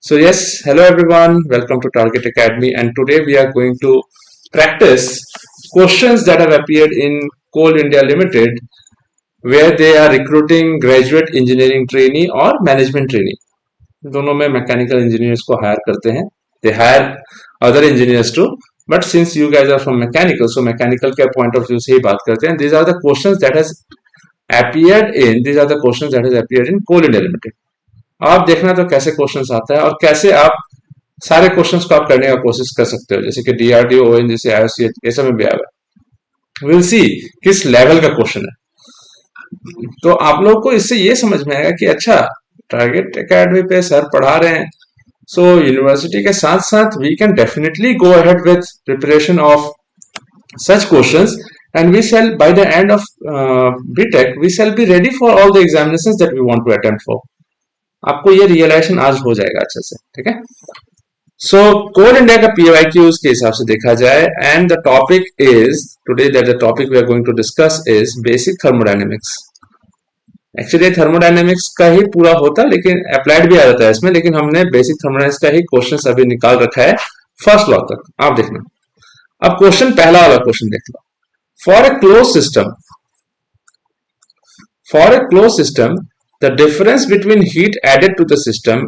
So yes, hello everyone, welcome to Target Academy, and today we are going to practice questions that have appeared in Coal India Limited where they are recruiting graduate engineering trainee और management trainee. दोनों में mechanical engineers को higher करते हैं. They hire other engineers too, but since you guys are from mechanical, so mechanical के point of view से ही बात करते हैं. These are the questions that has appeared in Coal India Limited. आप देखना तो कैसे क्वेश्चंस आता है और कैसे आप सारे क्वेश्चंस को आप करने का कोशिश कर सकते हो, जैसे कि डीआरडीओ, ओएनजीसी, आईओसीएच, ये सब में भी आया है. विल सी किस लेवल का क्वेश्चन है. तो आप लोगों को इससे ये समझ में आएगा कि अच्छा, टारगेट एकेडमी पे सर पढ़ा रहे हैं, सो यूनिवर्सिटी के साथ साथ we can definitely go ahead with preparation of such questions, and we shall by the end of BTech we shall be ready for all the examinations that we want to attempt for. आपको ये realisation आज हो जाएगा अच्छे से. ठीक है. सो कोल India का PYQs के हिसाब से देखा जाए, and the topic is today that the topic we are going to discuss is basic thermodynamics. Actually thermodynamics का ही पूरा होता, लेकिन अप्लाइड भी आ जाता है इसमें, लेकिन हमने बेसिक थर्मोडायनेमिक्स का ही क्वेश्चन अभी निकाल रखा है फर्स्ट लॉ तक. आप देखना. अब क्वेश्चन, पहला वाला क्वेश्चन देख लो. For a close system the difference between heat added to the system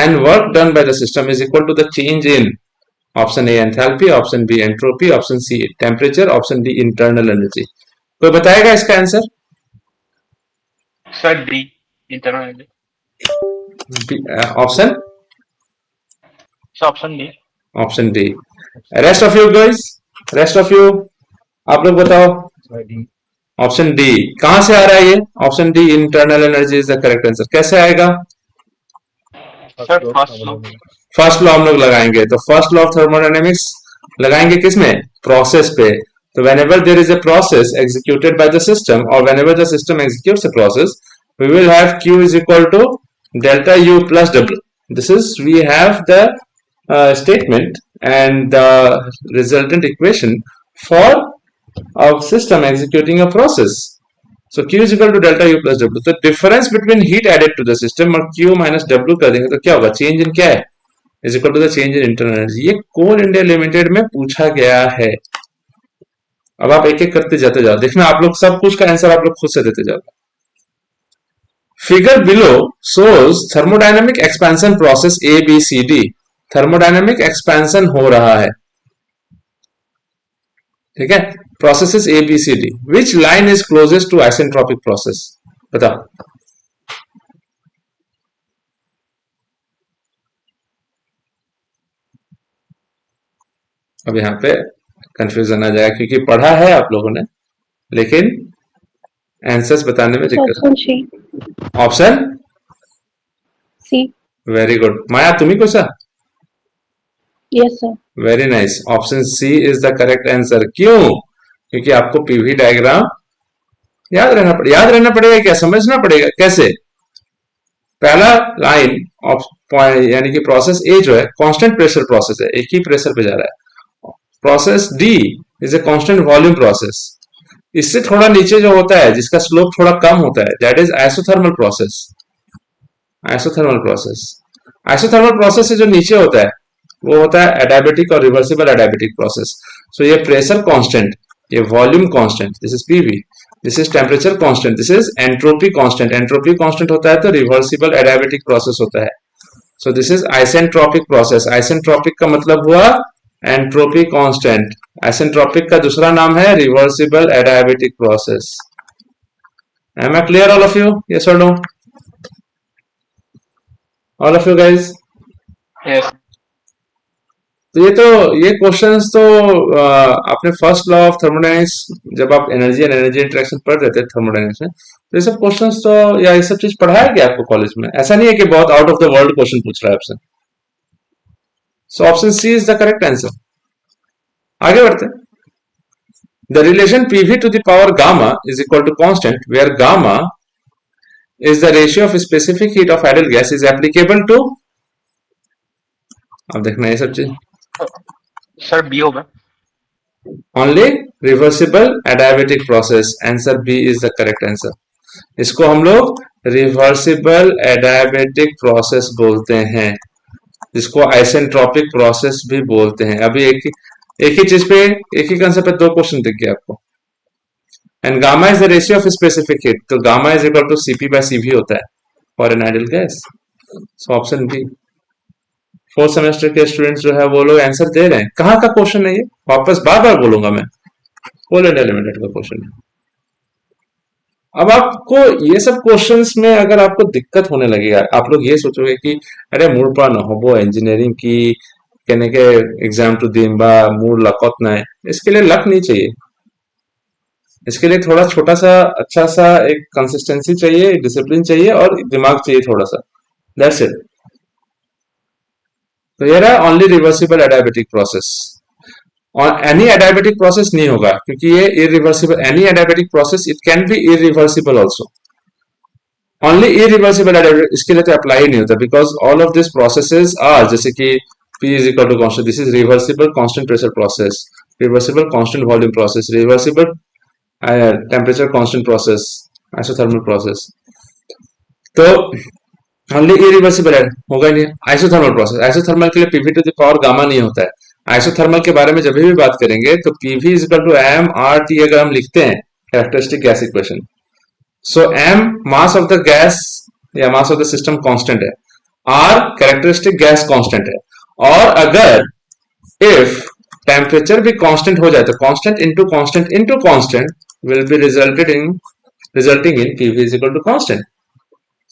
and work done by the system is equal to the change in option A enthalpy, option B entropy, option C temperature, option D internal energy. कोई बताएगा इसका answer? Sir D, internal energy. Option option D. Option D. Rest of you guys, rest of you आप लोग बताओ. Option D. कहां से आ रहा है ये option D? Internal energy is the correct answer. कैसे आएगा? सर फर्स्ट लॉ हम लोग लगाएंगे. तो फर्स्ट लॉ ऑफ थर्मोडायनेमिक्स लगाएंगे किसमें? प्रोसेस पे. तो whenever there is a process executed by the system, or whenever the system executes a process, we will have Q is equal to delta U plus W. This is, we have the statement and the resultant equation for a system executing a process. So Q is equal to delta U plus W. तो difference between heat added to the system और Q minus W कर देंगे तो क्या होगा? Change in क्या है? is equal to the change in internal energy. ये कोल इंडिया लिमिटेड में पूछा गया है. अब आप एक एक करते जाते जाओ, देखना आप लोग सब कुछ का आंसर आप लोग खुद से देते जाओ. Figure below shows thermodynamic expansion process ABCD. Thermodynamic expansion हो रहा है. ठीक है. Processes ABCD. Which line is closest to isentropic process? बताओ. अब यहाँ पे कंफ्यूजन आ जाएगा क्योंकि पढ़ा है आप लोगों ने, लेकिन आंसर्स बताने में दिक्कत है. Option C. Very good. Maya तुम्ही कसा? Yes sir. Very nice. Option C is the correct answer. क्यों? क्योंकि आपको पीवी डायग्राम याद रहना पड़ेगा. क्या समझना पड़ेगा? कैसे? पहला लाइन ऑफ यानी कि प्रोसेस ए जो है कांस्टेंट प्रेशर प्रोसेस है, एक ही प्रेशर पे जा रहा है. Process D is a constant volume process. इससे थोड़ा नीचे जो होता है, जिसका स्लोप थोड़ा कम होता है, that is isothermal process. Isothermal process से जो नीचे होता है वो होता है एडियाबेटिक और रिवर्सिबल एडियाबेटिक प्रोसेस. सो ये प्रेशर कांस्टेंट, ये volume constant, this is PV, this is temperature constant, this is entropy constant. Entropy constant होता है तो रिवर्सिबल एडियाबेटिक प्रोसेस होता है. So this is isentropic process. Isentropic का मतलब हुआ एंट्रोपी कांस्टेंट. आइसेंट्रोपिक का दूसरा नाम है reversible adiabatic process. Am I clear all of you? Yes और no? All of you guys? Yes. तो ये क्वेश्चंस तो आपने फर्स्ट लॉ ऑफ थर्मोडायनेमिक्स, जब आप एनर्जी एंड एनर्जी इंटरेक्शन पढ़ रहे थे थर्मोडायनेमिक्स में, तो ये सब क्वेश्चंस तो, या ये सब चीज पढ़ाया गया आपको कॉलेज में. ऐसा नहीं है कि बहुत out of the world question पूछ रहा है आपसे. So option C is the correct answer. आगे बढ़ते. The relation P V to the power gamma is equal to constant where gamma is the ratio of specific heat of ideal gas is applicable to. अब देखना ये सब चीज. Sir B होगा. Only reversible adiabatic process. Answer B is the correct answer. इसको हम लोग reversible adiabatic process बोलते हैं. जिसको आइसेंट्रोपिक प्रोसेस भी बोलते हैं। अभी एक ही चीज पे एक ही कंसेप्ट पे दो क्वेश्चन दिख गया आपको। And gamma is the ratio of specific heat, तो gamma is equal to CP by CV होता है for an ideal gas. So option B. Fourth semester के स्टूडेंट्स जो है वो लोग आंसर दे रहे हैं। कहाँ का क्वेश्चन है ये, वापस बार बार बोलूंगा मैं, पोलर एलिमेंट का क्वेश्चन है। अब आपको ये सब क्वेश्चंस में अगर आपको दिक्कत होने लगेगा, आप लोग ये सोचोगे कि अरे मूड पा न हो वो इंजीनियरिंग की कहने के एग्जाम टू दिम्बा मूड लकत ना है। इसके लिए लक नहीं चाहिए, इसके लिए थोड़ा छोटा सा अच्छा सा एक कंसिस्टेंसी चाहिए, डिसिप्लिन चाहिए और दिमाग चाहिए थोड़ा सा, दैट्स इट। तो ये रहा ओनली रिवर्सिबल एडियाबेटिक प्रोसेस। और एनी एडियाबेटिक प्रोसेस नहीं होगा क्योंकि ये irreversible, any adiabatic process it can be irreversible also. Only irreversible adiabatic इसके लिए तो अप्लाई नहीं होता, because all of this processes are, जैसे कि P is equal to constant, this is reversible constant pressure process, reversible constant volume process, reversible temperature constant process, isothermal process। तो only irreversible होगा ही नहीं। आइसोथर्मल प्रोसेस, आइसोथर्मल के लिए P V to the power gamma नहीं होता है। Isothermal के बारे में जब भी बात करेंगे तो PV is equal to M R T अगर हम लिखते हैं characteristic gas equation, so M mass of the gas या mass of the system constant है, आर कैरेक्टरिस्टिक गैस कांस्टेंट है, और अगर इफ टेम्परेचर भी कांस्टेंट हो जाए तो constant into constant will be resulting in P V is equal to constant.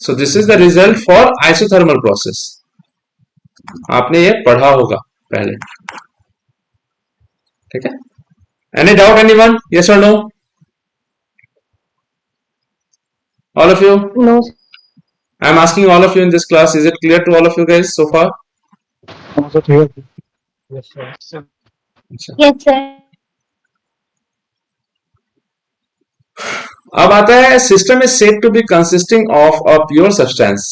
So this is the result for isothermal process. आपने ये पढ़ा होगा पहले, ठीक है। एनी डाउट एनीवन, यस और no? All of you? No. I am asking all of you in this class, is it clear to all of you guys so far? Yes, sir. Yes, sir. अब आता है system is said to be consisting of a pure substance.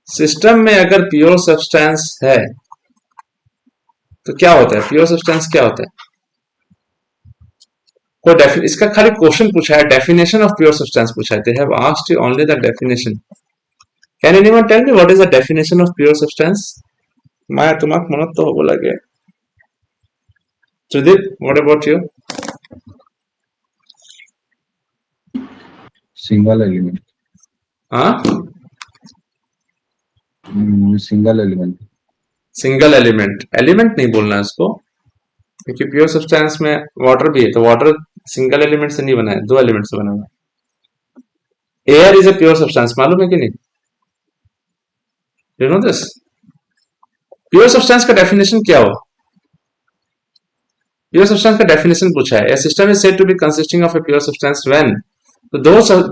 System में अगर pure substance है तो क्या होता है, प्योर सब्सटेंस क्या होता है? कोई इसका खाली क्वेश्चन पूछा है, डेफिनेशन ऑफ प्योर सब्सटेंस पूछा है। They have asked you only the definition. Can anyone tell me what is the definition of pure substance? मैं तुम्हाक मनत तो बोला गया। Sudeep, what about you? Single element. हाँ, single element. Single element, element नहीं बोलना इसको, क्योंकि प्योर सब्सटेंस में वाटर भी है, तो वाटर सिंगल एलिमेंट से नहीं बना है, दो एलिमेंट से बना हुआ है। Air is a pure substance, मालूम है कि नहीं? You know this? Pure substance का डेफिनेशन क्या हो? प्योर सब्सटेंस का डेफिनेशन पूछा है। A system is said to be consisting of a pure substance when, तो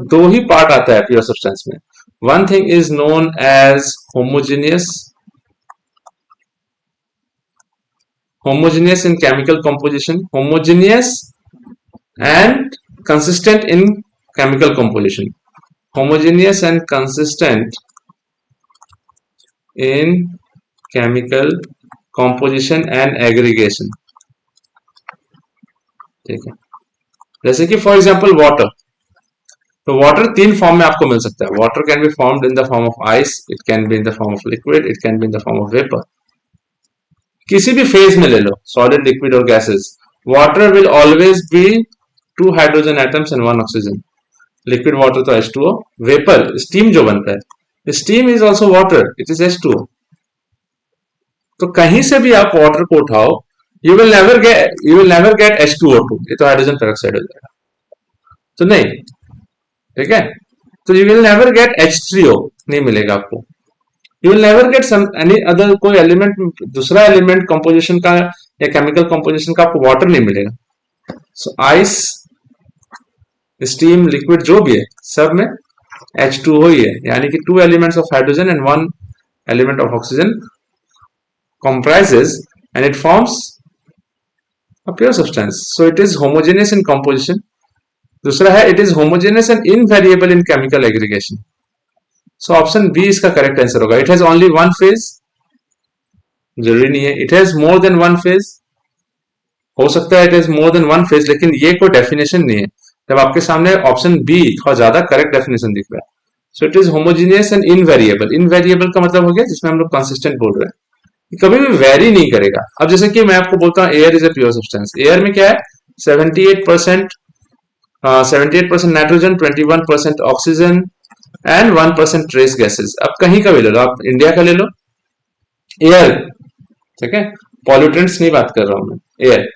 दो ही पार्ट आता है प्योर सब्सटेंस में। One thing is known as homogeneous, homogeneous in chemical composition, homogeneous and consistent in chemical composition, homogeneous and consistent in chemical composition and aggregation। ठीक है, जैसे कि फॉर एग्जांपल वाटर, तो वाटर तीन form में आपको मिल सकता है। Water can be formed in the form of ice, it can be in the form of liquid, it can be in the form of vapour. किसी भी फेज में ले लो, सॉलिड, लिक्विड और gases, water will always be 2 hydrogen atoms and 1 oxygen. Liquid water तो H2O, vapour steam जो बनता है, steam is also water, it is H2O। तो कहीं से भी आप वाटर को उठाओ, you will never get H2O2, ये तो हाइड्रोजन पेरोक्साइड हो जाएगा, तो नहीं, ठीक है। तो you will never get H3O, नहीं मिलेगा आपको। You will never get any other कोई एलिमेंट, दूसरा एलिमेंट कंपोजिशन का या केमिकल कंपोजिशन का आपको वाटर नहीं मिलेगा। सो आइस, स्टीम, लिक्विड जो भी है, सब में H2O ही है, यानी कि 2 elements of hydrogen and 1 element of oxygen comprises and it forms a pure substance. So it is homogeneous in composition. दूसरा है it is homogeneous and invariable in chemical aggregation. So option B इसका correct answer होगा। It has only one phase, जरूरी नहीं है it has more than one phase, हो सकता है it has more than one phase, लेकिन ये कोई डेफिनेशन नहीं है। जब आपके सामने ऑप्शन बी थोड़ा ज्यादा करेक्ट डेफिनेशन दिख रहा है, so it is homogeneous and invariable. Invariable का मतलब हो गया जिसमें हम लोग कंसिस्टेंट बोल रहे हैं, कभी भी वेरी नहीं करेगा। अब जैसे कि मैं आपको बोलता हूँ air is a pure substance, air में क्या है 78% 78% nitrogen, 21% oxygen and 1% trace gases. अब कहीं का भी ले लो, आप इंडिया का ले लो, एयर, ठीक है, पॉल्यूटेंट्स नहीं बात कर रहा हूं मैं, एयर,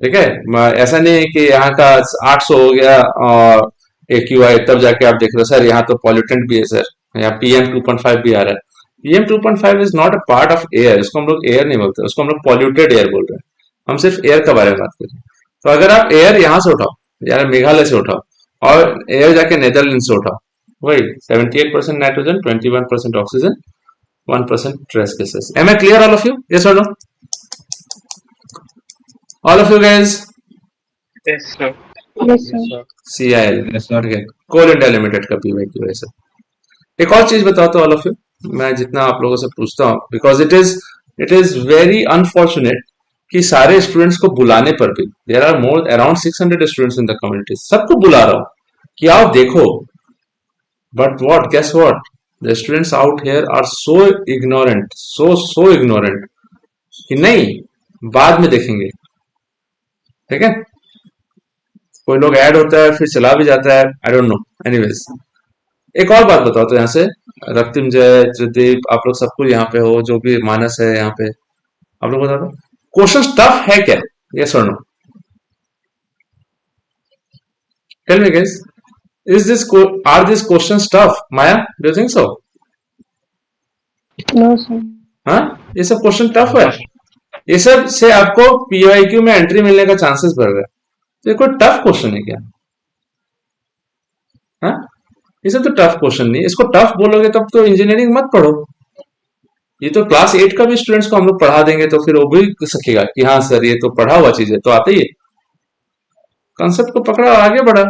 ठीक है। ऐसा नहीं है कि यहाँ का 800 हो गया और AQI तब जाके आप देख रहे हो सर यहाँ तो पॉल्यूटेंट भी है सर, यहाँ PM 2.5 भी आ रहा है। PM 2.5 is not a part of air, उसको हम लोग एयर नहीं बोलते, उसको हम लोग पॉल्यूटेड एयर बोल रहे हैं। हम सिर्फ एयर के बारे में बात कर रहे हैं। तो अगर आप एयर यहाँ से उठाओ, यार मेघालय से उठाओ, और एयर जाके नेदरलैंड से उठाओ, वही 78% nitrogen, 21% oxygen, 1% trace gases. Am I clear all of you? Yes or no? All of you guys? Yes, sir. Yes, sir. CIL, Yes, sir. okay. Coal India limited का PYQ है sir. एक और चीज बताता हूँ ऑल ऑफ यू, मैं जितना आप लोगों से पूछता हूँ, because it is very unfortunate कि सारे स्टूडेंट्स को बुलाने पर भी, there are more around 600 students in the community, सबको बुला रहा हूँ कि आओ देखो, but what, guess what, the students out here are so ignorant, so ignorant कि नहीं बाद में देखेंगे, ठीक है। कोई लोग ऐड होता है फिर चला भी जाता है, आई डोंट नो। एनीवेज, एक और बात बताओ तो यहाँ से, रक्तिम जय, त्रिदीप, आप लोग सब कुछ यहाँ पे हो, जो भी मानस है यहाँ पे, आप लोग बता दो क्वेश्चन टफ है क्या? यस और no? Tell me guys, are this questions tough? Maya, do you think so? No, sir. हाँ, ये सब क्वेश्चन टफ है? ये सब से आपको PYQ में एंट्री मिलने का चांसेस बढ़ रहा है, तो ये कोई टफ क्वेश्चन है क्या? हाँ, ये सब तो टफ क्वेश्चन नहीं, इसको टफ बोलोगे तब तो इंजीनियरिंग मत पढ़ो। ये तो क्लास 8 का भी स्टूडेंट्स को हम लोग पढ़ा देंगे तो फिर वो भी सकेगा कि हाँ सर ये तो पढ़ा हुआ चीज है, तो आते ही कंसेप्ट को पकड़ा और आगे बढ़ा।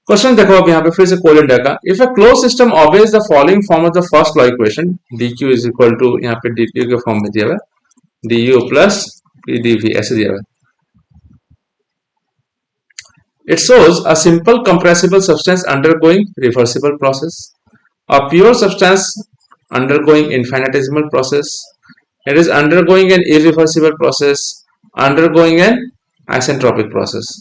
क्वेश्चन देखो अब यहाँ पे फिर से कोल इंडिया का, if a closed system obeys the following form of the first law equation, DQ is equal to, यहाँ पे DQ के फॉर्म में दिया हुआ है DU प्लस PdV, ऐसे दिया हुआ है। It shows a simple compressible substance undergoing reversible process, a pure substance undergoing infinitesimal process, it is undergoing an irreversible process, undergoing an isentropic process।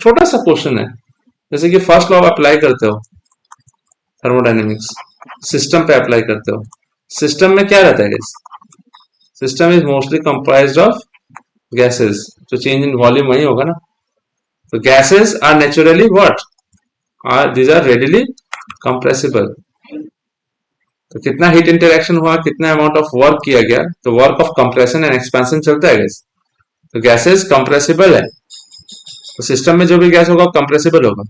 छोटा सा क्वेश्चन है, जैसे कि फर्स्ट लॉ अप्लाई करते हो थर्मोडायनेमिक्स, सिस्टम पे apply करते हो, सिस्टम में क्या रहता है? System is mostly comprised of gases, तो चेंज इन वॉल्यूम वही होगा ना। तो gases are naturally what, these are readily compressible। तो कितना हीट इंटरेक्शन हुआ, कितना अमाउंट ऑफ वर्क किया गया, तो work of compression and expansion चलता है गैस। तो गैसेस कंप्रेसिबल है, तो सिस्टम में जो भी गैस होगा कंप्रेसिबल होगा,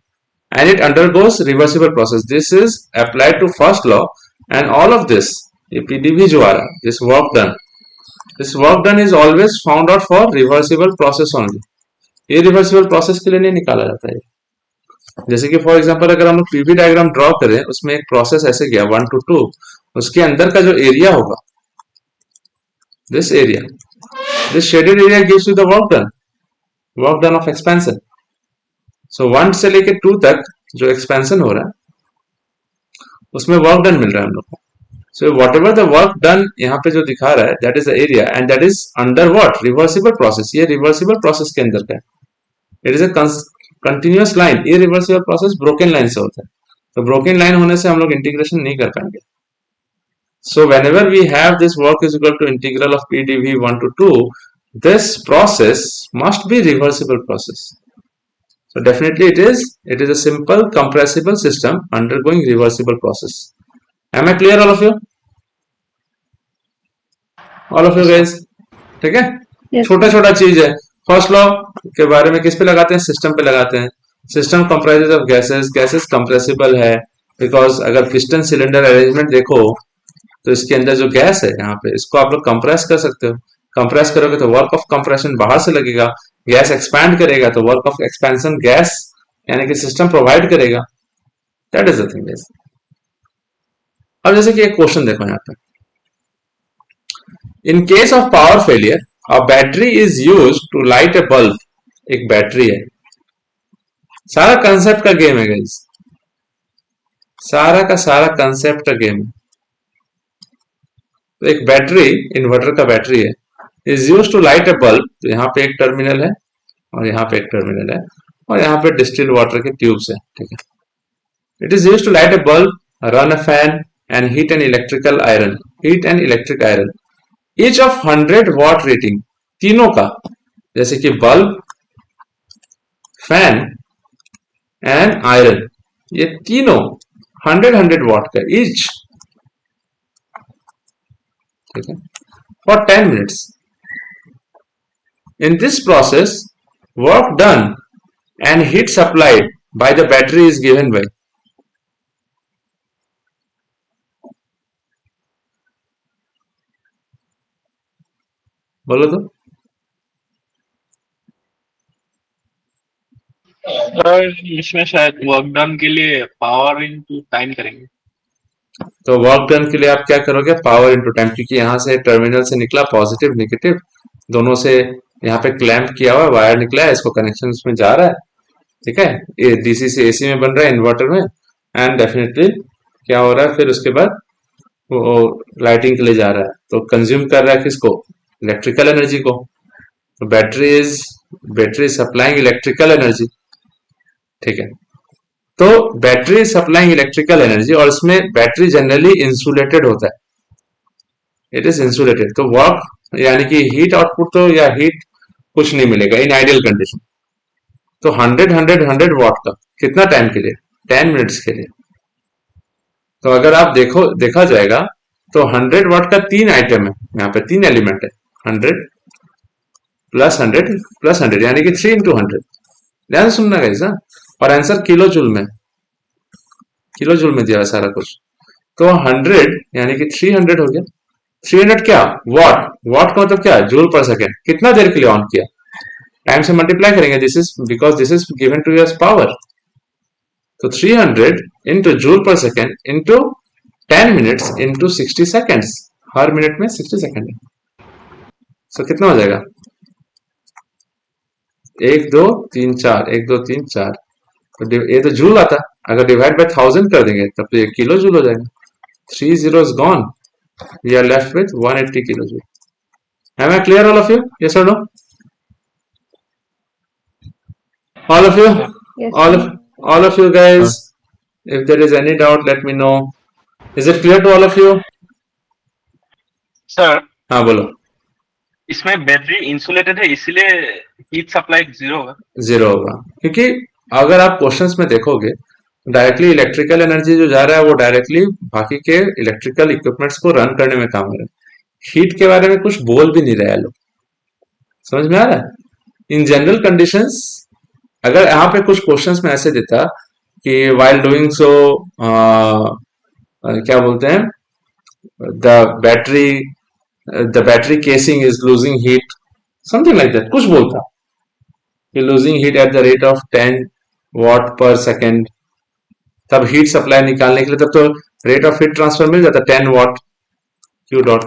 and it undergoes reversible process. This is applied to first law and all of this, ये PdV जो आ रहा है, this work done is always found out for reversible process only. ये रिवर्सिबल प्रोसेस के लिए नहीं निकाला जाता है। जैसे कि फॉर एग्जांपल अगर हम लोग PV डायग्राम ड्रॉ करें, उसमें एक प्रोसेस ऐसे गया 1 to 2, उसके अंदर का जो एरिया होगा, this area, this shaded area gives you the work done of expansion. So 1 से लेके 2 तक जो एक्सपेंशन हो रहा है उसमें वर्क डन मिल रहा है हम लोग को। So what ever the work done यहाँ पे जो दिखा रहा है, that is the area and that is under what, reversible process. ये रिवर्सिबल प्रोसेस के अंदर का है, it is a continuous line. ये रिवर्सिबल प्रोसेस ब्रोकन लाइन से होता है, तो ब्रोकन लाइन होने से हम लोग इंटीग्रेशन नहीं कर पाएंगे। So whenever we have this work is equal to integral of PdV 1 to 2, this process must be reversible process। So definitely it is a simple compressible system undergoing reversible process। Am I clear all of you? All of you guys? ठीक है, Yes. छोटा छोटा चीज है। First law के बारे में किस पे लगाते हैं? सिस्टम पे लगाते हैं। System comprises of gases, gases compressible है बिकॉज अगर पिस्टन सिलेंडर अरेंजमेंट देखो तो इसके अंदर जो गैस है यहाँ पे, इसको आप लोग कंप्रेस कर सकते हो। कंप्रेस करोगे तो वर्क ऑफ कंप्रेशन बाहर से लगेगा, गैस एक्सपैंड करेगा तो वर्क ऑफ एक्सपेंशन गैस यानी कि सिस्टम प्रोवाइड करेगा। That is the thing. अब जैसे कि एक क्वेश्चन देखो यहाँ पे, in case of power failure a battery is used to light a bulb. एक बैटरी है, सारा कंसेप्ट का गेम है गाइस, सारा का सारा कंसेप्ट का गेम है। तो एक बैटरी, इन्वर्टर का बैटरी है, is use to light a bulb. तो यहाँ पे एक टर्मिनल है और यहाँ पे एक टर्मिनल है और यहाँ पे डिस्टिल वाटर के ट्यूब्स है, ठीक है। It is use to light a bulb, run a fan and heat an electrical iron, heat an electric iron each of 100 watt rating, तीनों का, जैसे कि बल्ब, फैन एंड आयरन, ये तीनों 100 वॉट का ईच, ठीक है, for 10 minutes. In this process work done and heat supplied by the battery is given by, बोलो तो। सर इसमें शायद वर्क डन के लिए पावर इनटू टाइम करेंगे। तो वर्क डन के लिए आप क्या करोगे, पावर इनटू टाइम, क्योंकि यहाँ से टर्मिनल से निकला पॉजिटिव नेगेटिव दोनों से, यहाँ पे क्लैंप किया हुआ वायर निकला है, इसको कनेक्शन उसमें जा रहा है, ठीक है, ये डीसी से एसी में बन रहा है इन्वर्टर में, एंड डेफिनेटली क्या हो रहा है फिर उसके बाद वो लाइटिंग के लिए जा रहा है, तो कंज्यूम कर रहा है किसको, इलेक्ट्रिकल एनर्जी को। तो बैटरी सप्लाइंग इलेक्ट्रिकल एनर्जी, ठीक है। तो बैटरी सप्लाइंग इलेक्ट्रिकल एनर्जी, और इसमें बैटरी जनरली इंसुलेटेड होता है, इट इज इंसुलेटेड। तो वर्क यानी कि हीट आउटपुट तो या हीट कुछ नहीं मिलेगा इन आइडियल कंडीशन। तो 100 वॉट का कितना टाइम के लिए, 10 मिनट्स के लिए। तो अगर आप देखा जाएगा तो 100 वॉट का 3 आइटम है, यहाँ पे 3 एलिमेंट है, 100 प्लस 100 प्लस 100 यानी कि 3 इंटू 100। ध्यान सुनना कैसा, और आंसर किलो जूल में दिया है सारा कुछ। तो 100 यानी कि 300 हो गया। 300 क्या, वॉट का मतलब क्या, जूल पर सेकेंड, कितना देर के लिए ऑन किया, टाइम से मल्टीप्लाई करेंगे, this is because this is given to you as power. तो 300 इंटू जूल पर second into 10 minutes into 60 seconds, हर मिनट में 60 सेकेंड है। सो कितना हो जाएगा, 1 2 3 4, 1 2 3 4, तो ये तो जूल आता, अगर डिवाइड बाय 1000 कर देंगे तब तो ये किलो जूल हो जाएगा। 3 zeros gone, we are left with 180 kilojoule. Am I clear, all of you? Yes or no? All of you? Yes, All sir. of all of you guys, if there is any doubt, let me know. Is it clear to all of you? Sir हाँ बोलो। इसमें battery insulated है इसलिए heat supply zero होगा। Zero होगा, क्योंकि अगर आप क्वेश्चंस में देखोगे डायरेक्टली इलेक्ट्रिकल एनर्जी जो जा रहा है वो डायरेक्टली बाकी के इलेक्ट्रिकल इक्विपमेंट्स को रन करने में काम आ रहा है। हीट के बारे में कुछ बोल भी नहीं रहे हैं लोग, समझ में आ रहा है। इन जनरल कंडीशंस अगर यहाँ पे कुछ क्वेश्चंस में ऐसे देता कि while doing so क्या बोलते हैं, the battery casing is losing heat, something like that, कुछ बोलता कि losing heat at the rate of 10 what पर सेकेंड, तब हीट सप्लाई निकालने के लिए तब तो रेट ऑफ हीट ट्रांसफर मिल जाता 10 वॉट क्यू डॉट,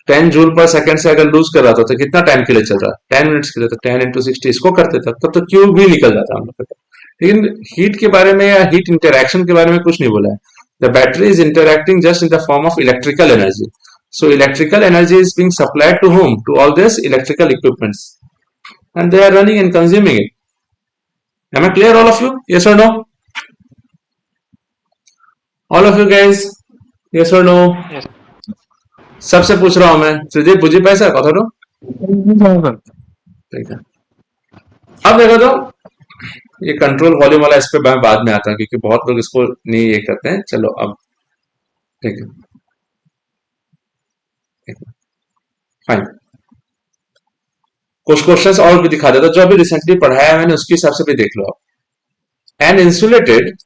10 जूल पर सेकंड से अगर लूज कर रहा था तो कितना टाइम के लिए चल रहा है, 10 मिनट्स के लिए, तो 10 इंटू 60 इसको करते तब तो क्यू भी निकल जाता हम लोग का। लेकिन हीट के बारे में या हीट इंटरैक्शन के बारे में कुछ नहीं बोला है। The battery is interacting just in the form of electrical energy, so electrical energy is being supplied to whom, to all this electrical equipments, and they are running and consuming it. Am I clear, all of you? Yes or no? All of you guys, yes or no? Yes. सबसे पूछ रहा हूं मैं, सुदीप बुझी पैसा कथा तो ठीक है। अब देखो तो ये कंट्रोल वॉल्यूम वाला, इस पे मैं बाद में आता हूं क्योंकि बहुत लोग इसको नहीं ये करते हैं। चलो अब ठीक है, फाइन। कुछ क्वेश्चंस और भी दिखा देता, जो अभी रिसेंटली पढ़ाया है मैंने उसके हिसाब से भी देख लो आप। एन इंसुलेटेड,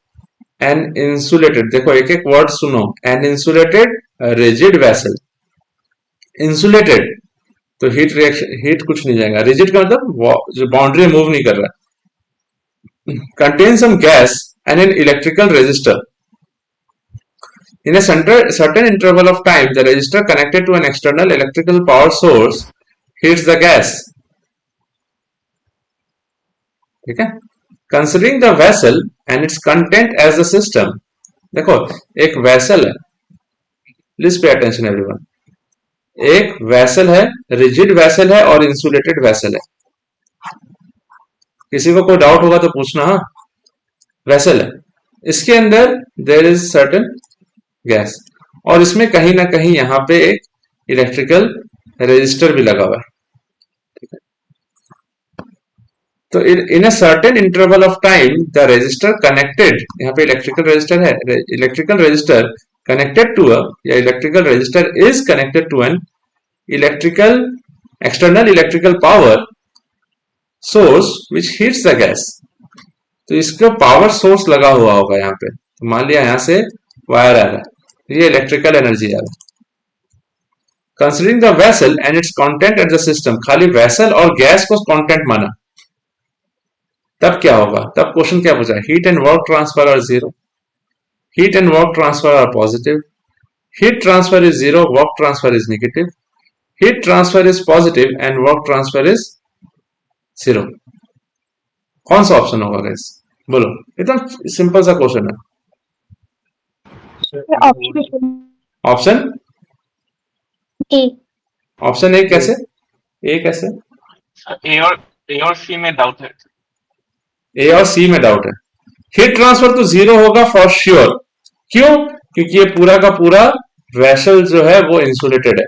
देखो एक एक वर्ड सुनो। An insulated rigid vessel, insulated तो हीट रिएक्शन, हीट कुछ नहीं जाएगा। रिजिड का मतलब जो बाउंड्री मूव नहीं कर रहा। Contain some gas and an electrical resistor in a certain interval of time, the resistor connected to an external electrical power source heats the gas. ठीक है, considering the vessel and its content as the system. देखो एक vessel है, please pay attention everyone. एक vessel है, rigid vessel है और insulated vessel है। किसी को कोई डाउट होगा तो पूछना। हाँ, वेसल है, इसके अंदर देयर इज सर्टेन गैस और इसमें कहीं ना कहीं यहाँ पे एक इलेक्ट्रिकल रेजिस्टर भी लगा हुआ है। तो in a certain interval of time the resistor connected, यहाँ पे इलेक्ट्रिकल रेजिस्टर है, electrical resistor connected to a या electrical resistor is connected to an electrical external electrical power source which heats the gas. तो इसका power source लगा हुआ होगा यहाँ पे। तो मान लिया यहाँ से वायर आ रहा है, ये इलेक्ट्रिकल एनर्जी आ रहा है। Considering the vessel and its content at the system, खाली वेसल और गैस को कंटेंट माना, तब क्या होगा? तब क्वेश्चन क्या पूछा? Heat and work transfer R zero, heat and work transfer R positive, heat transfer is zero, work transfer is negative, heat transfer is positive and work transfer is zero. कौन सा option होगा guys? बोलो, एकदम simple सा question है। Option option A. Option A कैसे? ए कैसे? ए और सी में डाउट है। ए और सी में डाउट है। हीट ट्रांसफर तो जीरो होगा फॉर श्योर। क्यों? क्योंकि ये पूरा का पूरा वेसल जो है वो इंसुलेटेड है।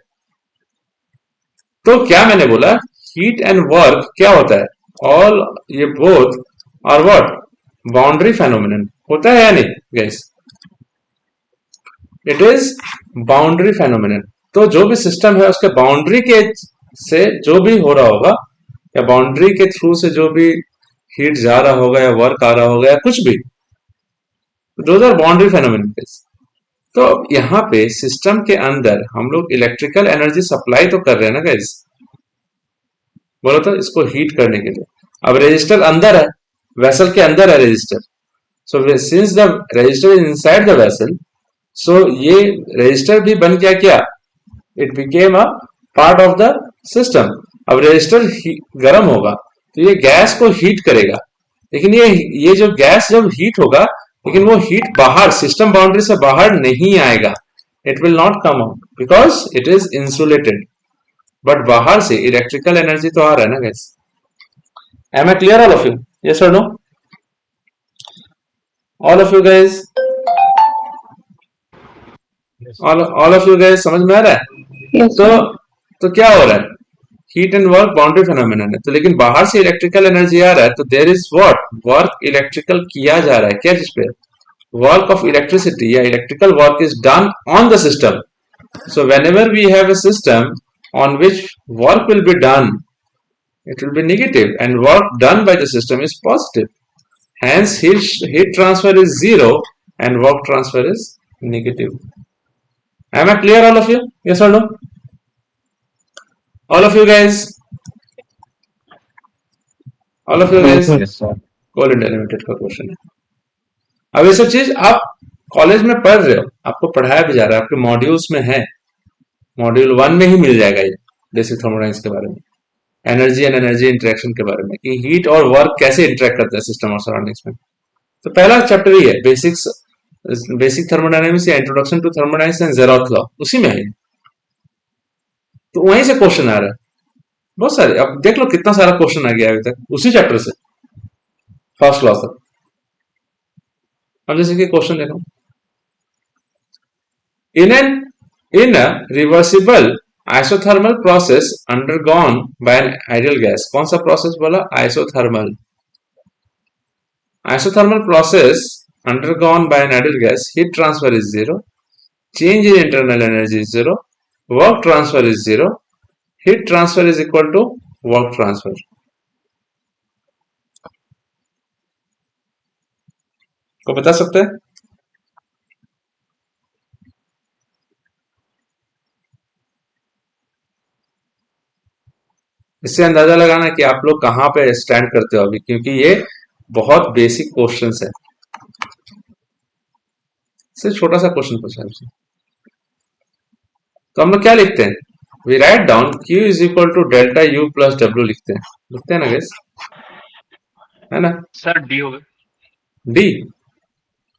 तो क्या मैंने बोला? हीट एंड वर्क क्या होता है? ऑल ये बोथ और व्हाट? बाउंड्री फेनोमेनन होता है या नहीं guys? It is boundary phenomenon. तो जो भी सिस्टम है उसके बाउंड्री के से जो भी हो रहा होगा या बाउंड्री के थ्रू से जो भी हीट जा रहा होगा या वर्क आ रहा होगा या कुछ भी, दोज आर बाउंड्री फेनोमेनन। तो यहाँ पे सिस्टम के अंदर हम लोग इलेक्ट्रिकल एनर्जी सप्लाई तो कर रहे हैं ना गाइस? बोलो तो, इसको हीट करने के लिए। अब रेजिस्टर अंदर है, वेसल के अंदर है resistor. So since the resistor is inside the vessel, so ये रेजिस्टर भी बन गया क्या? It became a part of the system. अब रेजिस्टर गर्म होगा तो ये गैस को हीट करेगा, लेकिन ये जो गैस जब हीट होगा, लेकिन वो हीट बाहर सिस्टम बाउंड्री से बाहर नहीं आएगा। It will not come out because it is insulated. But बाहर से इलेक्ट्रिकल एनर्जी तो आ रहा है ना gas. Am I clear all of you? Yes और no? All of you guys, all of you guys समझ में आ रहा है? यस तो क्या हो रहा है? Heat and work boundary phenomenon है। तो लेकिन बाहर से इलेक्ट्रिकल एनर्जी आ रहा है, तो there is what? Work electrical किया जा रहा है। क्या चीज पे? वर्क ऑफ इलेक्ट्रिसिटी या electrical work is done on the system. So whenever we have a system on which work will be done, it will be negative, and work done by the system is positive. Hence, heat transfer is zero and work transfer is negative. Am I clear, all of you? Yes or no? All of you guys? All of you guys? Yes, sir. कोल इंडेलिमिटेड का question है। अब ये सब चीज आप college में पढ़ रहे हो, आपको पढ़ाया भी जा रहा है, आपके मॉड्यूल्स में है। मॉड्यूल 1 में ही मिल जाएगा ये बेसिक थर्मोडायनामिक्स के बारे में, एनर्जी एंड एनर्जी इंटरेक्शन के बारे में, कि हीट और वर्क कैसे इंटरेक्ट करता है सिस्टम और सराउंडिंग्स में। तो पहला चैप्टर ही है बेसिक थर्मोडायनामिक्स या introduction to thermodynamics and zeroth law, उसी में है। तो वहीं से क्वेश्चन आ रहा है बहुत सारे। अब देख लो कितना सारा क्वेश्चन आ गया अभी तक उसी चैप्टर से, फर्स्ट लॉ तक। अब जैसे कि क्वेश्चन देखो, in a reversible isothermal process undergone by an ideal gas, कौन सा प्रोसेस बोला? isothermal process undergone by an ideal gas, heat transfer is zero, change in internal energy is zero, work transfer is zero, heat transfer is equal to work transfer। को बता सकते हैं? इससे अंदाजा लगाना कि आप लोग कहां पे स्टैंड करते हो अभी, क्योंकि ये बहुत बेसिक क्वेश्चंस है। सिर्फ छोटा सा क्वेश्चन पूछा है। तो हम लोग क्या लिखते हैं? We write down Q is equal to delta U plus W लिखते हैं ना गाइस? है ना, सर डी होगा। डी।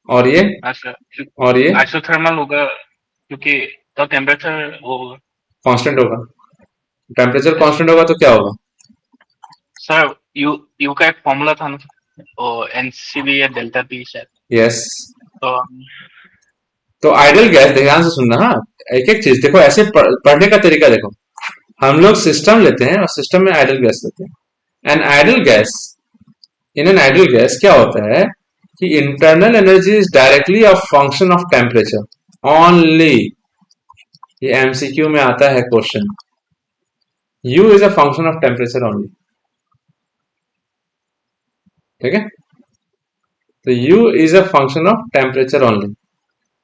और ये हाँ सर, और ये आइसोथर्मल होगा क्योंकि तो टेम्परेचर वो होगा। कांस्टेंट होगा, टेम्परेचर Yes, कांस्टेंट होगा तो क्या होगा? सर यू यू का एक फॉर्मूला था ना, वो एनसीबी या डेल्टा पी शायद। यस। तो तो आइडल गैस ध्यान से सुनना, हाँ, एक एक चीज देखो, ऐसे पढ़ने का तरीका देखो। हम लोग सिस्टम लेते हैं और सिस्टम में आइडल गैस लेते हैं। An ideal gas, in an ideal gas क्या होता है कि internal energy is directly a function of temperature only. ये एमसीक्यू में आता है question, U is a function of temperature only। ठीक है, तो U is a function of temperature only।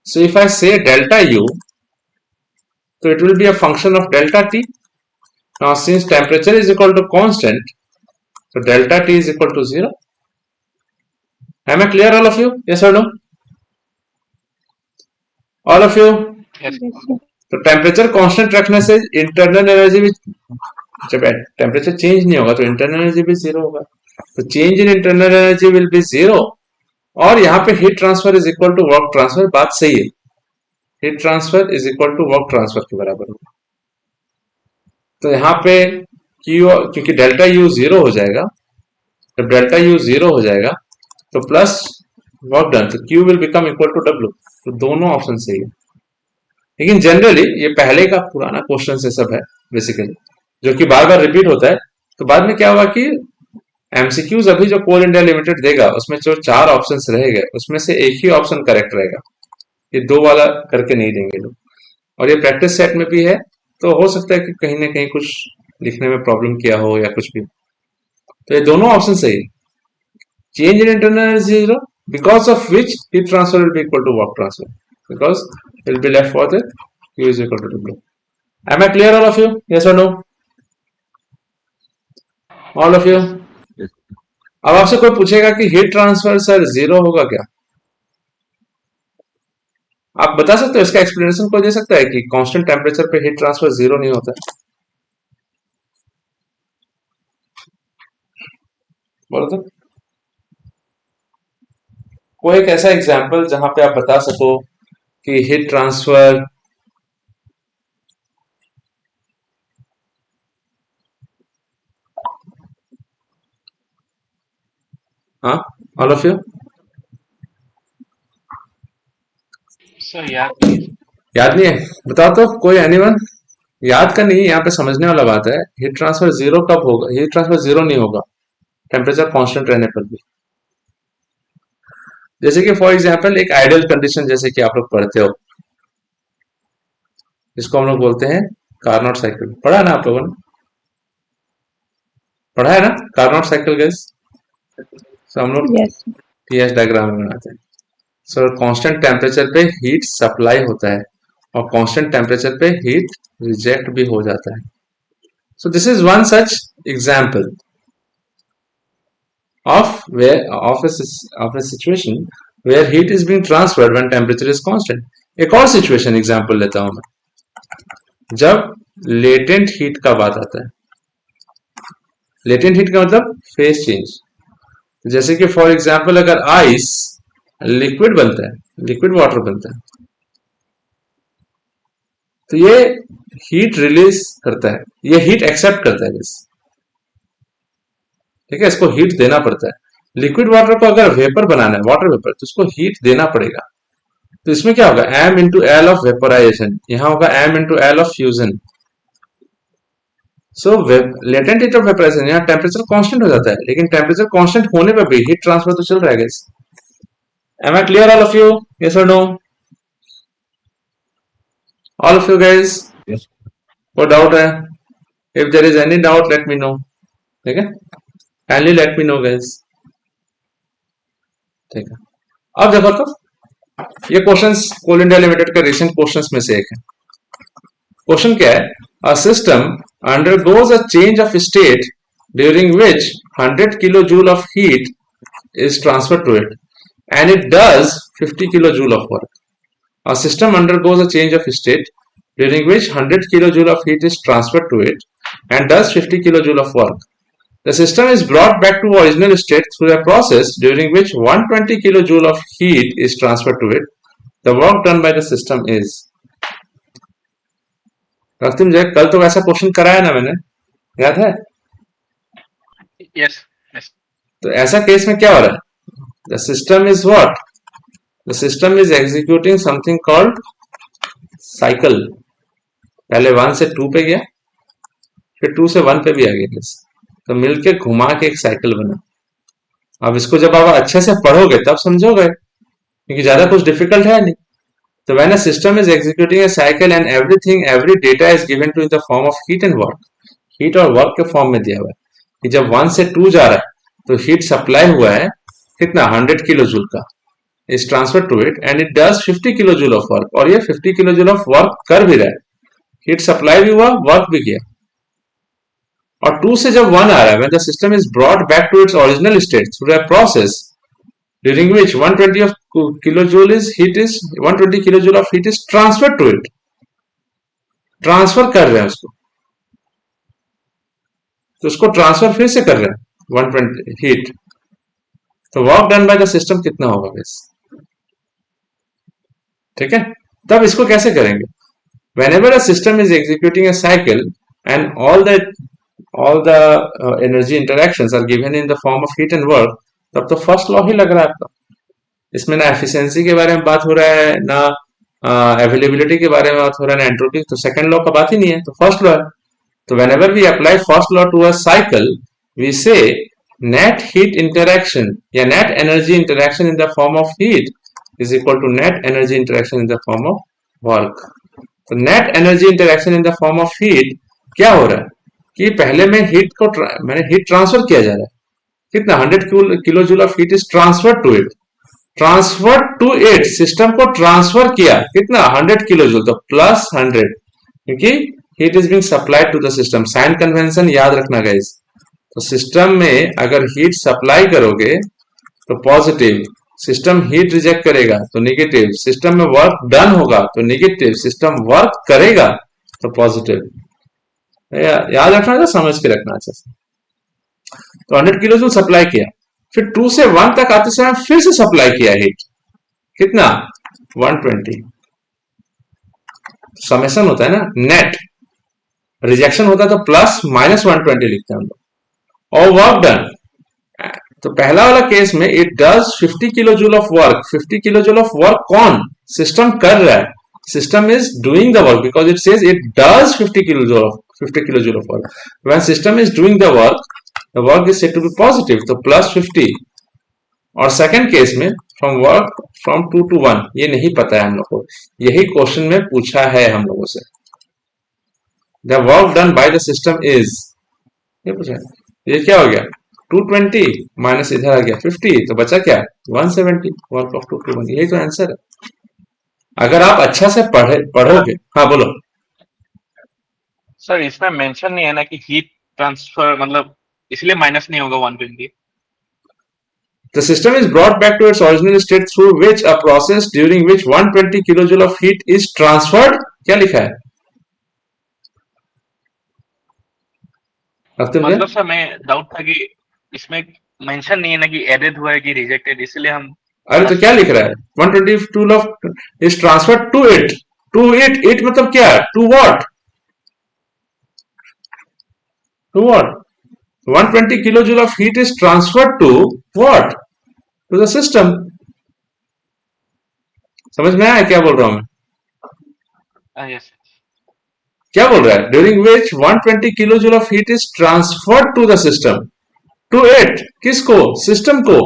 So if I say delta U, so it will be a function of delta T। Now since temperature is equal to constant, so delta T is equal to 0। Am I clear all of you? Yes or no? All of you? yes, Yes, sir. तो temperature constant रखने से internal energy भी, जब temperature change नहीं होगा तो internal energy भी zero होगा। तो change in internal energy will be zero. और यहाँ पे heat transfer is equal to work transfer, बात सही है, heat transfer is equal to work transfer के बराबर होगा। तो यहाँ पे क्यू, क्योंकि डेल्टा यू जीरो हो जाएगा, जब डेल्टा यू जीरो हो जाएगा तो प्लस वर्क डन, तो Q will become equal to W. तो दोनों ऑप्शन सही है। लेकिन जनरली ये पहले का पुराना क्वेश्चन से सब है बेसिकली, जो कि बार बार रिपीट होता है। तो बाद में क्या हुआ कि एमसीक्यूज अभी जो कोल इंडिया लिमिटेड देगा उसमें जो 4 ऑप्शंस रहेंगे उसमें से एक ही ऑप्शन करेक्ट रहेगा, ये 2 वाला करके नहीं देंगे लोग। और ये प्रैक्टिस सेट में भी है, तो हो सकता है कि कहीं ना कहीं कुछ लिखने में प्रॉब्लम किया हो या कुछ भी। तो ये दोनों ऑप्शन सही है। Change in internal energy zero, because of which heat transfer will be equal to work transfer, because will be left for that Q is equal to W। Am I clear all of you? Yes or no? All of you? Yes. अब आपसे कोई पूछेगा कि heat transfer sir zero होगा क्या, आप बता सकते हो? इसका एक्सप्लेनेशन कोई दे सकता है कि कांस्टेंट टेम्परेचर पे हीट ट्रांसफर जीरो नहीं होता है? बोलो तो कोई एक ऐसा एग्जांपल जहां पे आप बता सको कि हीट ट्रांसफर, हाँ, ऑल ऑफ यू सर याद नहीं है। याद नहीं है? बताओ तो, कोई एनीवन? याद का नहीं, यहाँ पे समझने वाला बात है। हीट ट्रांसफर जीरो कब होगा? हीट ट्रांसफर जीरो नहीं होगा टेम्परेचर कांस्टेंट रहने पर भी। जैसे कि फॉर एग्जांपल एक आइडियल कंडीशन जैसे कि आप लोग पढ़ते हो, जिसको हम लोग बोलते हैं कार्नोट साइकिल, पढ़ा है ना आप लोगों ने? पढ़ा है ना कार्नोट साइकिल गैस? तो हम लोग Yes, sir. टीएस डायग्राम में बनाते हैं। सो कांस्टेंट टेम्परेचर पे हीट सप्लाई होता है और कांस्टेंट टेम्परेचर पे हीट रिजेक्ट भी हो जाता है। So this is one such example of a situation where heat is being transferred when temperature is constant। एक और सिचुएशन एग्जांपल लेता हूं मैं, जब लेटेंट हीट का बात आता है। लेटेंट हीट का मतलब फेज चेंज। जैसे कि फॉर एग्जांपल अगर आइस लिक्विड बनता है, लिक्विड वाटर बनता है, तो ये हीट रिलीज करता है, ये हीट एक्सेप्ट करता है बस, ठीक है, इसको हीट देना पड़ता है। लिक्विड वाटर को अगर वेपर बनाना है, वाटर वेपर, तो उसको हीट देना पड़ेगा। तो इसमें क्या होगा? m into L of vaporisation, यहां होगा m into L of fusion. So latent heat of vaporisation, यहाँ टेम्परेचर कांस्टेंट हो जाता है, लेकिन टेम्परेचर कांस्टेंट होने पर भी हीट ट्रांसफर तो चल रहा है guys. Am I clear all of you? Yes और no? All of you guys? Yes. कोई डाउट है? If there is any doubt let me know, ठीक है, kindly let me know guys, ठीक है। अब देखो तो ये क्वेश्चंस कोल इंडिया लिमिटेड के रिसेंट क्वेश्चंस में से एक है। क्वेश्चन क्या है? A system undergoes a change of state during which 100 kilojoule of heat is transferred to it and it does 50 kilojoule of work. A system undergoes a change of state during which 100 kilojoule of heat is transferred to it and does 50 kilojoule of work. The system is brought back to original state through a process during which 120 kilojoule of heat is transferred to it. The work done by the system is. रক্তিम जय, कल तो वैसा question कराया ना मैंने, याद है? Yes. Yes. तो ऐसा केस में क्या हो रहा है? The system is what? The system is executing something called cycle. पहले 1 से 2 पे गया, फिर 2 से 1 पे भी आ गया केस, तो मिलके घुमा के एक साइकिल बना। अब इसको जब आप अच्छे से पढ़ोगे तब समझोगे, क्योंकि ज्यादा कुछ डिफिकल्ट है नहीं। तो when a system is executing a cycle and every data is given to in the form of heat and work, heat और work के फॉर्म में दिया हुआ है कि जब 1 से 2 जा रहा है तो हीट सप्लाई हुआ है कितना 100 किलो जूल का, is transfer to it and it does 50 kilo joule of work, और ये 50 किलो जूल ऑफ वर्क कर भी रहा है, हीट सप्लाई भी हुआ, वर्क भी किया। और 2 से जब 1 आ रहा है, when the system is brought back to its original state through a process during which 120 kilojoule of heat is transferred to it, transfer कर रहे हैं उसको, तो उसको ट्रांसफर फिर से कर रहे हैं 120 हीट, तो work done by the system कितना होगा बस, ठीक है। तब इसको कैसे करेंगे? whenever a system is executing a cycle and all the energy interactions are given in the form of heat and work, तब तो फर्स्ट लॉ ही लग रहा है आपका। इसमें ना एफिशिएंसी के बारे में बात हो रहा है, ना अवेलेबिलिटी के बारे में बात हो रहा है, ना एंट्रोपी, तो सेकंड लॉ का बात ही नहीं है, तो फर्स्ट लॉ है। तो whenever we apply first law to a cycle, we say net heat interaction या net energy interaction in the form of heat is equal to net energy interaction in the form of work। तो net energy interaction in the form of heat क्या हो रहा है कि पहले में heat को मैंने हीट ट्रांसफर किया जा रहा है, कितना 100 kilo joule of heat is transfer to it, system को ट्रांसफर किया कितना 100 किलो जूल, तो प्लस 100, क्योंकि heat is being supplied to the system. Sign convention याद रखना गाइस, तो सिस्टम में अगर हीट सप्लाई करोगे तो पॉजिटिव, सिस्टम हीट रिजेक्ट करेगा तो नेगेटिव, सिस्टम में वर्क डन होगा तो नेगेटिव, सिस्टम वर्क करेगा तो पॉजिटिव। याद रखना था, समझ के रखना अच्छा से। तो 100 किलो जूल सप्लाई किया, फिर 2 से 1 तक आते समय फिर से सप्लाई किया हीट, कितना 120, समेशन होता है ना, नेट रिजेक्शन होता है तो प्लस माइनस 120 लिखते हैं हम लोग। और वर्क डन, तो पहला वाला केस में it does 50 kilo joule of work, 50 kilo joule of work कौन, सिस्टम कर रहा है, system is doing the work because it says it does 50 kilo joule of work. When system is doing the work is said to be positive, तो plus 50। और second case में from 2 to 1, ये नहीं पता है हम लोग को, यही क्वेश्चन में पूछा है हम लोगों से। The work done by the system is, ये पूछा है, ये क्या हो गया 220 माइनस इधर आ गया 50, तो बचा क्या 170, वर्क ऑफ 2 to 1, यही तो आंसर है। अगर आप अच्छा से पढ़ोगे। हाँ बोलो सर, इसमें मेंशन नहीं है ना कि हीट ट्रांसफर, मतलब इसलिए माइनस नहीं होगा 120। The system is brought back to its original state through which a process during which 120 kilojoule of heat is transferred, क्या लिखा है? मतलब सर मैं डाउट था कि इसमें मेंशन नहीं है ना कि एडेड हुआ है कि रिजेक्टेड, इसलिए हम। अरे तो क्या लिख रहा है 120 joule of is transferred to it मतलब क्या है, to what 120 kilojoule of heat is transferred to what? To the system. समझ में आया क्या बोल रहा हूं मैं? यस। क्या बोल रहा है? During which 120 kilojoule of heat is transferred to the system. To it, किसको? सिस्टम को।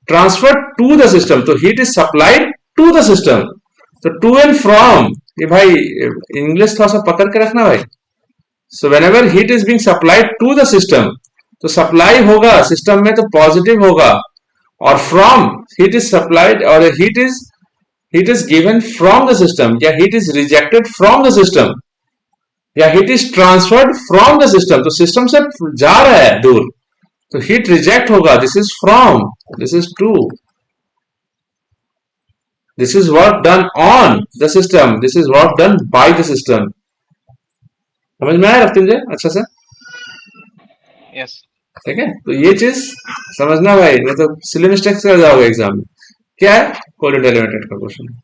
Transferred to the system, तो heat is supplied to the system. तो to and from, ये भाई इंग्लिश थोड़ा सा पकड़ के रखना भाई। So whenever heat is being supplied to the system, तो सप्लाई होगा सिस्टम में तो पॉजिटिव होगा, और फ्रॉम हीट इज सप्लाइड और heat is given from the system, या heat is rejected from the system, या heat is transferred from the system, तो सिस्टम से जा रहा है दूर तो हीट रिजेक्ट होगा, this is from, this is to, this is work done on the system, this is work done by the system. समझ में आया रफ्तिम जी अच्छा से? यस। ठीक है, तो ये चीज समझना भाई, नहीं तो सिली मिस्टेक्स कर जाओगे एग्जाम में। क्या है? कोलिड एलिमेंटेड का क्वेश्चन।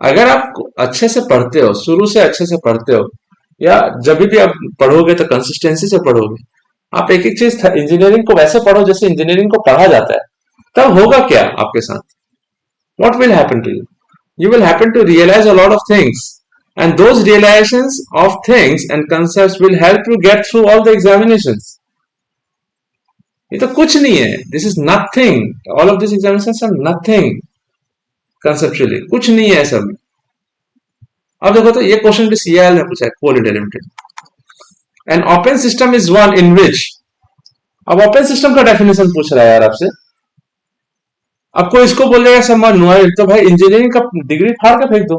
अगर आप अच्छे से पढ़ते हो, शुरू से अच्छे से पढ़ते हो, या जब भी आप पढ़ोगे तो कंसिस्टेंसी से पढ़ोगे, आप एक एक चीज इंजीनियरिंग को वैसे पढ़ो जैसे इंजीनियरिंग को पढ़ा जाता है, तब होगा क्या आपके साथ? What will happen to you? You will happen to realize a lot of things, and those realizations of things and concepts will help you get through all the examinations. ये तो कुछ नहीं है, this is nothing. All of these examinations are nothing conceptually. कुछ नहीं है सब। अब देखो तो ये क्वेश्चन भी CIL में पूछा है, कोलिड एलिमेंटेड। An open system is one in which, अब ओपन सिस्टम का डेफिनेशन पूछ रहा है यार आपसे। अब कोई इसको बोलेगा सर मैं नुआइल, तो भाई इंजीनियरिंग का डिग्री फाड़ के फेंक दो,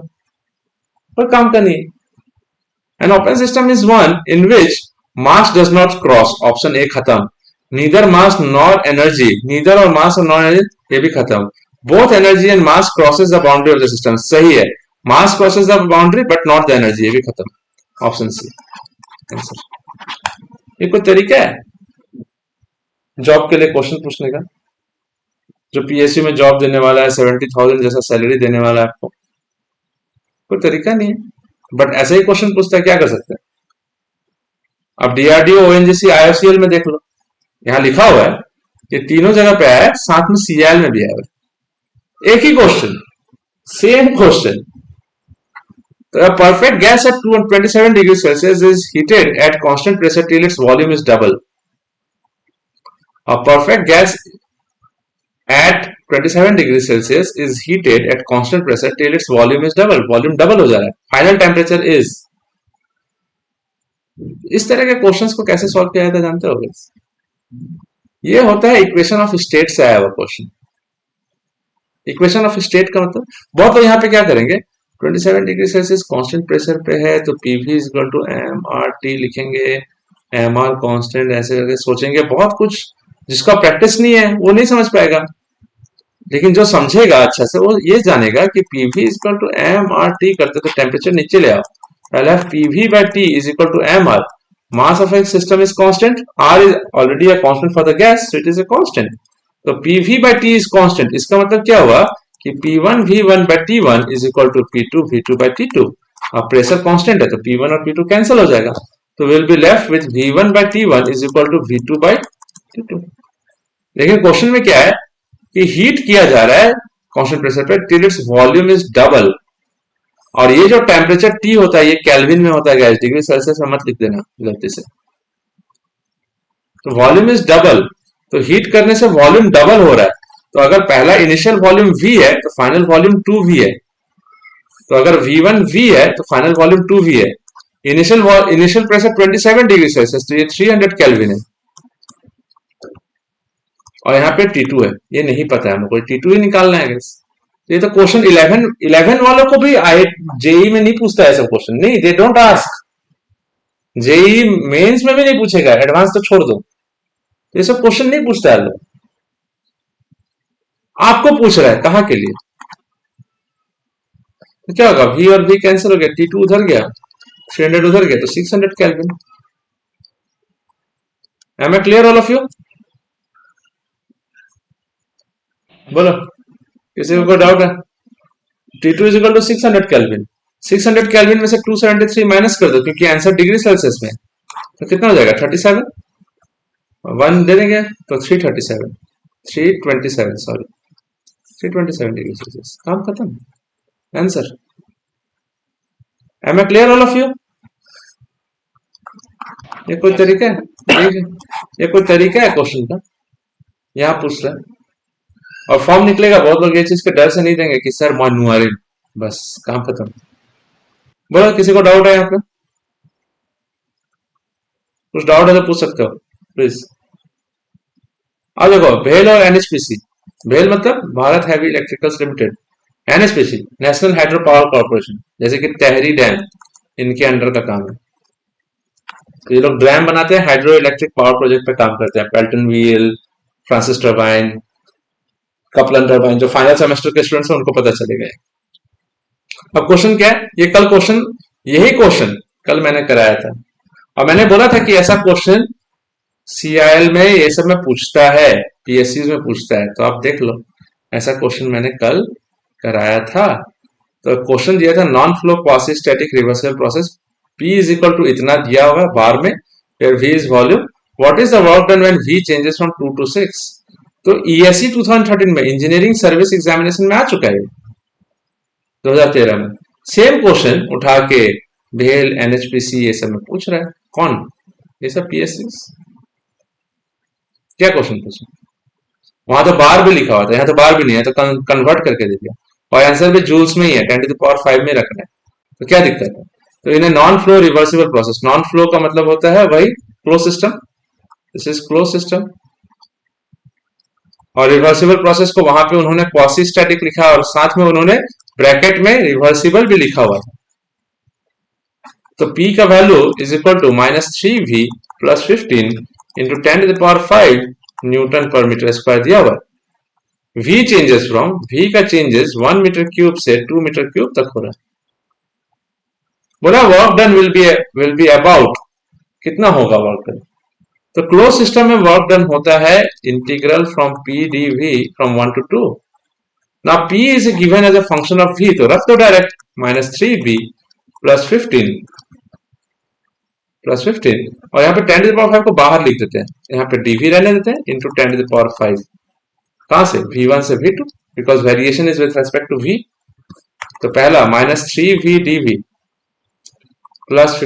कोई काम का नहीं। An open system is one in which mass does not cross, option A खत्म। Neither mass nor energy, neither और मास और नॉर एनर्जी, ये भी खत्म। Both energy and mass crosses the boundary of the system, सही है। Mass crosses the boundary but not the energy, ये भी खत्म। Option C answer. ये कोई तरीका है जॉब के लिए क्वेश्चन पूछने का, जो PSU में जॉब देने वाला है, 70,000 जैसा सैलरी देने वाला है आपको? कोई तरीका नहीं है, बट ऐसे ही क्वेश्चन पूछता है, क्या कर सकते हैं? अब DRDO, ONGC, IOCL में देख लो, यहां लिखा हुआ है, ये तीनों जगह पे आया है, साथ में CIL में भी आया है। एक ही क्वेश्चन, सेम क्वेश्चन। तो perfect gas at 27 degree Celsius is heated at constant pressure till its volume is double. A perfect gas at 27 degree Celsius is heated at constant pressure till its volume is double. Volume double हो जा रहा है. Final temperature is. इस तरह के questions को कैसे solve किया जाता है जानते हो? ये होता है इक्वेशन ऑफ स्टेट से आया हुआ क्वेश्चन। इक्वेशन ऑफ स्टेट का मतलब, बहुत लोग यहाँ पे क्या करेंगे, 27 डिग्री सेल्सियस कांस्टेंट प्रेशर पे है तो PV is equal to mRT लिखेंगे, mR कांस्टेंट, ऐसे करके सोचेंगे बहुत कुछ। जिसका प्रैक्टिस नहीं है वो नहीं समझ पाएगा, लेकिन जो समझेगा अच्छा से वो ये जानेगा कि PV is equal to mRT करते तो टेम्परेचर नीचे ले आओ। I'll have PV by T is equal to mR. Mass of a system is constant. R is already a constant for the gas, so it is a constant. तो PV by T is constant. इसका मतलब क्या हुआ कि P1 V1 by T1 is equal to P2 V2 by T2. अब pressure constant है तो P1 और P2 कैंसिल हो जाएगा, तो will be left with V1 by T1 is equal to V2 by T2। लेकिन क्वेश्चन में क्या है कि हीट किया जा रहा है कांस्टेंट प्रेशर पे till its volume is double, और ये जो टेम्परेचर T होता है ये केल्विन में होता है गैस, डिग्री सेल्सियस में मत लिख देना गलती से। तो वॉल्यूम इज डबल, तो हीट करने से वॉल्यूम डबल हो रहा है। तो अगर पहला इनिशियल वॉल्यूम V है तो फाइनल वॉल्यूम 2V है। तो अगर V1 V है तो फाइनल वॉल्यूम 2V है। इनिशियल प्रेशर 27 डिग्री सेल्सियस, तो ये 300 केल्विन है, और यहाँ पे T2 है। ये नहीं पता है हमको, T2 ही निकालना है गैस। ये तो क्वेश्चन 11 वालों को भी जेई में नहीं पूछता है सब क्वेश्चन, नहीं, they don't ask. JEE mains में भी नहीं पूछेगा, एडवांस तो छोड़ दो, ये सब क्वेश्चन नहीं पूछता है लोग। आपको पूछ रहा है कहाँ के लिए, तो क्या होगा, V और V कैंसिल हो गया, T2 उधर गया, 300 उधर गया, तो 600 kelvin. Am I clear all of you? बोलो, किसी को कोई डाउट है? T2 is equal to 600 kelvin. 600 kelvin में से 273 माइनस कर दो, क्योंकि आंसर डिग्री सेल्सियस में, तो कितना हो जाएगा, 37। 1 दे देंगे तो 327 सॉरी 327 डिग्री सेल्सियस, काम खत्म, answer. Am I clear all of you? ये कोई तरीका है? ये कोई तरीका है क्वेश्चन का? यहाँ पूछ रहा है, और फॉर्म निकलेगा, बहुत लोग ये चीज के डर से नहीं देंगे कि सर मानुआरिल, बस काम खत्म। बोलो, किसी को डाउट है यहाँ पे? कुछ डाउट है तो पूछ सकते हो प्लीज। अब देखो, भेल और NHPC, भेल मतलब Bharat heavy electricals limited, NHPC national hydro power corporation, जैसे कि टहरी डैम, इनके अंडर का काम है। तो ये लोग डैम बनाते हैं, हाइड्रो इलेक्ट्रिक पावर प्रोजेक्ट पे काम करते हैं, Pelton wheel, Francis turbine, Kaplan turbine. जो फाइनल सेमेस्टर के स्टूडेंट्स हैं उनको पता चलेगा। अब क्वेश्चन क्या है, ये कल क्वेश्चन, यही क्वेश्चन कल मैंने कराया था, और मैंने बोला था कि ऐसा क्वेश्चन CIL में ये सब में पूछता है, PSU में पूछता है, तो आप देख लो, ऐसा क्वेश्चन मैंने कल कराया था। तो क्वेश्चन दिया था non flow quasi static reversible process, P is equal to इतना दिया होगा बार में, फिर V is volume, what is the work done when V changes from 2 to 6। तो ESE 2013 में इंजीनियरिंग सर्विस एग्जामिनेशन में आ चुका है 2013 में। सेम क्वेश्चन उठा के भेल, NHPC ये सब में पूछ रहा है। कौन? ये सब PSU। क्या क्वेश्चन पूछा? वहां तो बार भी लिखा हुआ था, यहाँ तो बार भी नहीं है, तो कन्वर्ट करके दे दिया, और आंसर भी जूल्स में ही है, 10⁵ में रखना है, तो क्या दिक्कत है? तो इन्हें non flow reversible process, non flow का मतलब होता है वही close system, this is close system, और रिवर्सिबल प्रोसेस को वहां पे उन्होंने क्वासी स्टैटिक लिखा और साथ में उन्होंने ब्रैकेट में रिवर्सिबल भी लिखा हुआ था। तो P का value is equal to -3V + 15 into 10⁵ newton per metre square दिया हुआ। V चेंजेस फ्रॉम, V का चेंजेस 1 मीटर क्यूब से 2 मीटर क्यूब तक हो रहा है। बोला work done will be about, कितना होगा वर्क डन? तो क्लोज सिस्टम में वर्क डन होता है integral from P dV from 1 to 2। Now P is given as a function of V, तो रख दो डायरेक्ट -3V + 15 और यहाँ पे 10⁵ को बाहर लिख देते हैं, यहाँ पे dV रहने देते हैं इंटू 10⁵। कहां से? V1 से V2, because variation is with respect to V। तो पहला -3V dV +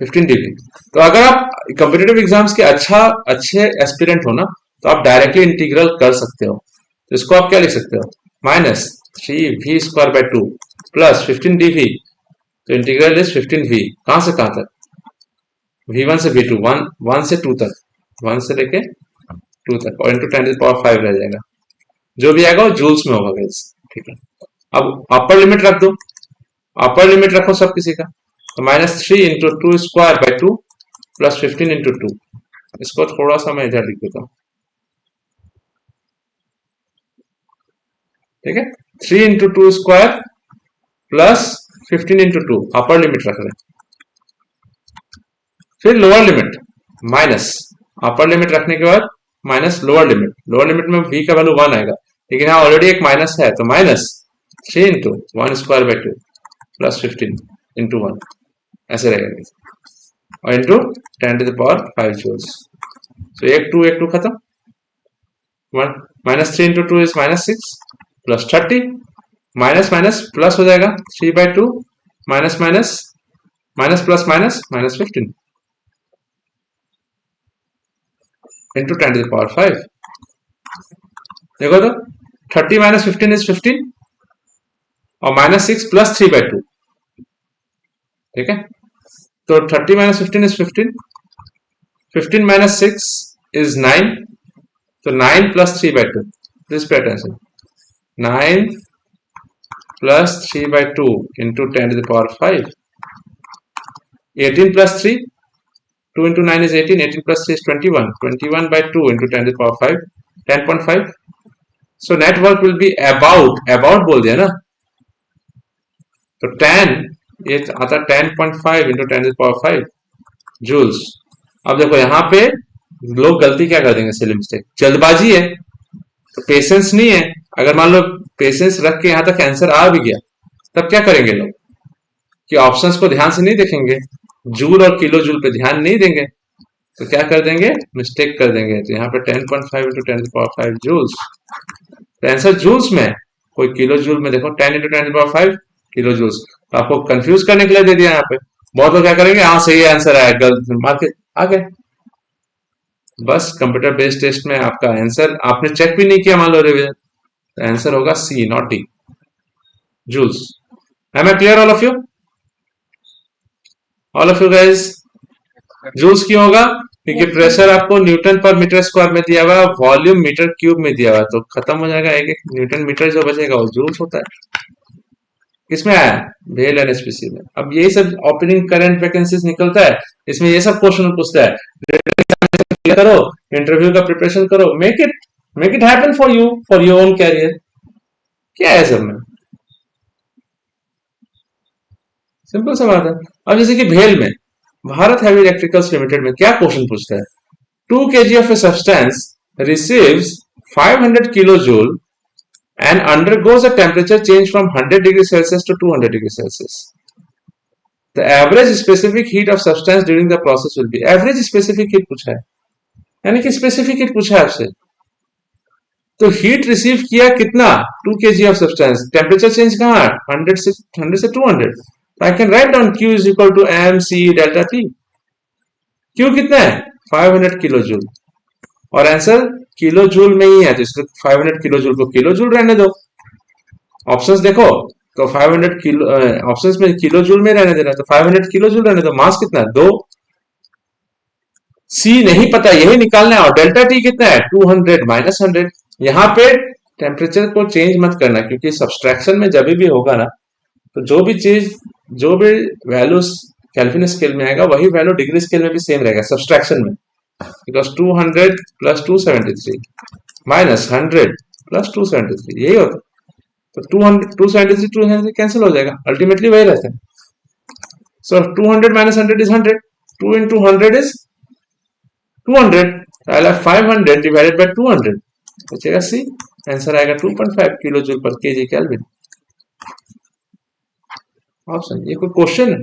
15 dV। तो अगर आप कॉम्पिटिटिव एग्जाम्स के अच्छे एस्पिरेंट हो ना, तो आप डायरेक्टली इंटीग्रल कर सकते हो। तो इसको आप क्या लिख सकते हो? -3V² / 2 + 15 dV। तो इंटीग्रल इज 15V, कहां से कहां तक? V1 से V2, 1 से 2 तक, 1 से लेके 2 तक, और इंटू 10⁵ रह जाएगा, जो भी आएगा वो जूल्स में होगा गाइस, ठीक है। अब अपर लिमिट रख दो, अपर लिमिट रखो सब किसी का, तो -3 इंटू 2² / 2 + 15 इंटू 2। इसको थोड़ा सा मैं इधर लिख देता हूँ, ठीक है। 3 इंटू 2² + 15 इंटू 2 अपर लिमिट रख रहे हैं। फिर lower limit minus, upper limit रखने के बाद माइनस लोअर लिमिट में V का वैल्यू 1 आएगा, लेकिन यहाँ ऑलरेडी एक माइनस है, तो -3 इंटू 1² / 2 + 15 इंटू 1 ऐसे रहेगा, और इंटू 10⁵ जूल्स। तो एक टू खत्म, -3 into 2 is -6 + 30, minus minus plus हो जाएगा 3/2, minus minus minus plus minus -15 into 10⁵। देखो तो 30 - 15 इज 15, और -6 + 3/2, ठीक है। तो 30 - 15 इज 15, 15 - 6 इज 9, तो 9 + 3/2, this pay attention, 9 + 3/2 into 10⁵, 18 + 3, 2 into 9 is 18, 18 + 3 is 21, 21/2 into 10⁵, 10.5। So net work will be about बोल दिया ना, तो 10 ये आता 10.5 into 10⁵ जूल्स। अब देखो यहाँ पे लोग गलती क्या कर देंगे, सिली मिस्टेक, जल्दबाजी है, तो पेशेंस नहीं है। अगर मान लो पेशेंस रख के यहाँ तक आंसर आ भी गया, तब क्या करेंगे लोग कि ऑप्शंस को ध्यान से नहीं देखेंगे, जूल और किलो जूल पे ध्यान नहीं देंगे, तो क्या कर देंगे, मिस्टेक कर देंगे। तो यहाँ पे 10.5 into 10⁵ जूल्स, तो आंसर जूल्स में, कोई किलो जूल में देखो 10 into 10⁵ किलो जूल्स, तो आपको कंफ्यूज करने के लिए दे दिया यहाँ पे। बहुत लोग क्या करेंगे, हाँ सही आंसर आया, गलत मार के आ गए। बस कंप्यूटर बेस्ड टेस्ट में आपका आंसर आपने चेक भी नहीं किया, मान लो रिवीजन, तो आंसर होगा C not D, joules. Am I clear all of you? All of you guys, joules क्यों होगा? क्योंकि प्रेशर आपको न्यूटन पर मीटर स्क्वायर में दिया हुआ है, वॉल्यूम मीटर क्यूब में दिया हुआ है, तो खत्म हो जाएगा, एक एक न्यूटन मीटर जो बचेगा वो जूल्स होता है। किसमें आया? भेल NHPC में। अब यही सब ओपनिंग करंट वैकेंसीज निकलता है, इसमें ये सब क्वेश्चन पूछता है, करो इंटरव्यू का प्रिपरेशन करो, make it happen for you, for your own career. क्या है सब में, सिंपल सा बात है। अब जैसे कि भेल में भारत हैवी इलेक्ट्रिकल्स लिमिटेड में क्या क्वेश्चन पूछता है? 2 kg of a substance receives 500 kilojoule and undergoes a temperature change from 100 degrees Celsius to 200 degrees Celsius. The average specific heat of substance during the process will be. Average specific heat पूछा है, यानी कि specific heat पूछा है आपसे. तो heat receive किया कितना? 2 kg of substance. Temperature change कहाँ है? 100 से 200. तो I can write down Q is equal to m c delta T. Q कितना है? 500 किलो जूल. और आंसर किलो जूल में ही है, तो इसको 500 किलो जूल को किलो जूल रहने दो. ऑप्शंस देखो तो 500 किलो ऑप्शंस में किलो जूल में रहने देना, तो 500 किलो जूल रहने दो. मास कितना है? 2. सी नहीं पता, यही निकालना है. और डेल्टा टी कितना है? 200 माइनस 100. यहाँ पे टेम्परेचर को चेंज मत करना, क्योंकि सब्सट्रैक्शन में जब भी होगा ना, तो जो भी वैल्यू केल्विन स्केल में आएगा वही वैल्यू डिग्री स्केल में भी सेम रहेगा सब्सट्रैक्शन में. बिकॉज 200 प्लस 273 माइनस 100 प्लस 273 यही होता है. तो 273 कैंसिल हो जाएगा, अल्टीमेटली वही रहता है. सो 200 minus 100 is 100. 2 into 100 is 200. I'll have 500 divided by 200. बचेगा सी. आंसर आएगा 2.5 किलो जूल पर केजी केल्विन. ऑप्शन. ये कोई क्वेश्चन है?